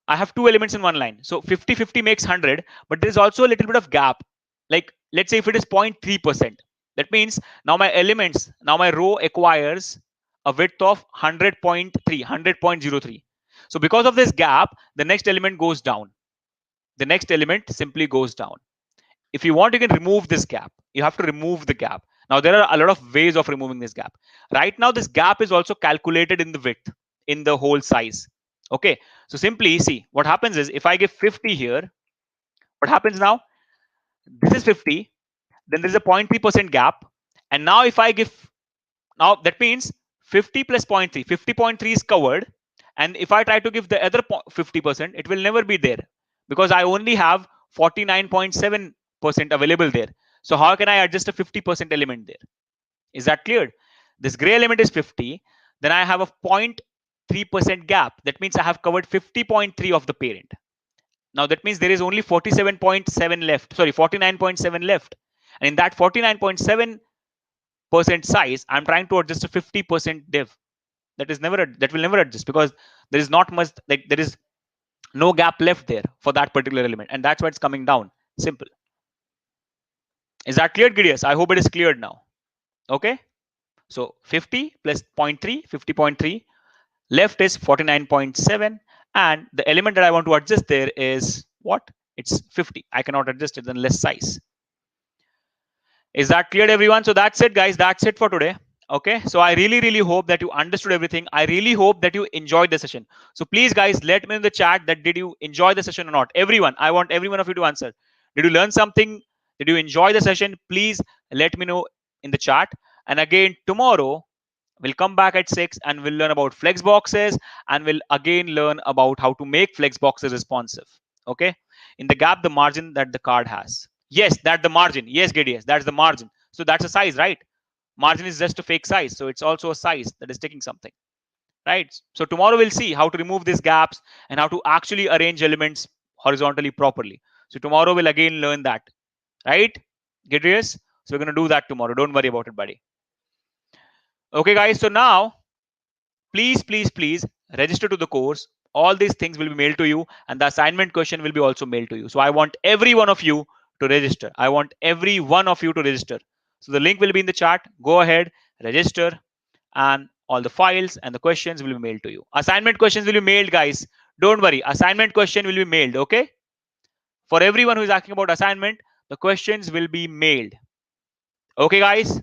I have two elements in one line. So 50 makes 100, but there's also a little bit of gap. Like let's say if it is 0.3%, that means now my elements, now my row acquires a width of 100.3, 100.03. So because of this gap, the next element goes down. The next element simply goes down. If you want, you can remove this gap. You have to remove the gap. Now there are a lot of ways of removing this gap. Right now, this gap is also calculated in the width, in the whole size. Okay, so simply see what happens is if I give 50 here, what happens now? This is 50, then there's a 0.3% gap. And now if I give, now that means 50 plus 0.3, 50.3 is covered. And if I try to give the other 50%, it will never be there, because I only have 49.7% available there. So how can I adjust a 50% element there? Is that clear? This gray element is 50. Then I have a 0.3% gap. That means I have covered 50.3 of the parent. Now that means there is only 47.7 left. Sorry, 49.7 left. And in that 49.7% size, I'm trying to adjust a 50% div. that will never adjust, because there is not much, like there is no gap left there for that particular element, and that's why it's coming down. Simple. Is that clear, Gideon? I hope it is cleared now. Okay. So 50 plus 0.3, 50.3. Left is 49.7. And the element that I want to adjust there is what? It's 50. I cannot adjust it in less size. Is that clear, everyone? So that's it, guys. That's it for today. Okay. So I really hope that you understood everything. I really hope that you enjoyed the session. So please, guys, let me know in the chat that did you enjoy the session or not? Everyone, I want every one of you to answer. Did you learn something? Did you enjoy the session? Please let me know in the chat. And again, tomorrow we'll come back at 6 and we'll learn about flex boxes, and we'll again learn about how to make flex boxes responsive. Okay. In the gap, the margin that the card has. Yes, that's the margin. Yes, GDS, that's the margin. So that's a size, right? Margin is just a fake size. So it's also a size that is taking something, right? So tomorrow we'll see how to remove these gaps and how to actually arrange elements horizontally properly. So tomorrow we'll again learn that, right? GDS. So we're going to do that tomorrow. Don't worry about it, buddy. Okay, guys. So now, please register to the course. All these things will be mailed to you, and the assignment question will be also mailed to you. So I want every one of you to register. I want every one of you to register. So the link will be in the chat. Go ahead, register, and all the files and the questions will be mailed to you. Assignment questions will be mailed, guys. Don't worry. Assignment question will be mailed. Okay. For everyone who is asking about assignment, the questions will be mailed. Okay, guys.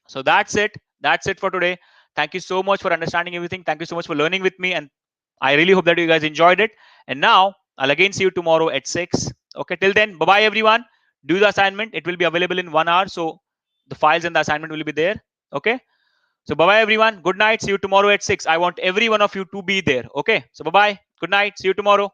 So that's it. That's it for today. Thank you so much for understanding everything. Thank you so much for learning with me. And I really hope that you guys enjoyed it. And now I'll again see you tomorrow at 6. Okay, till then, bye-bye, everyone. Do the assignment. It will be available in 1 hour. So the files and the assignment will be there. Okay. So bye-bye, everyone. Good night. See you tomorrow at 6. I want every one of you to be there. Okay. So bye-bye. Good night. See you tomorrow.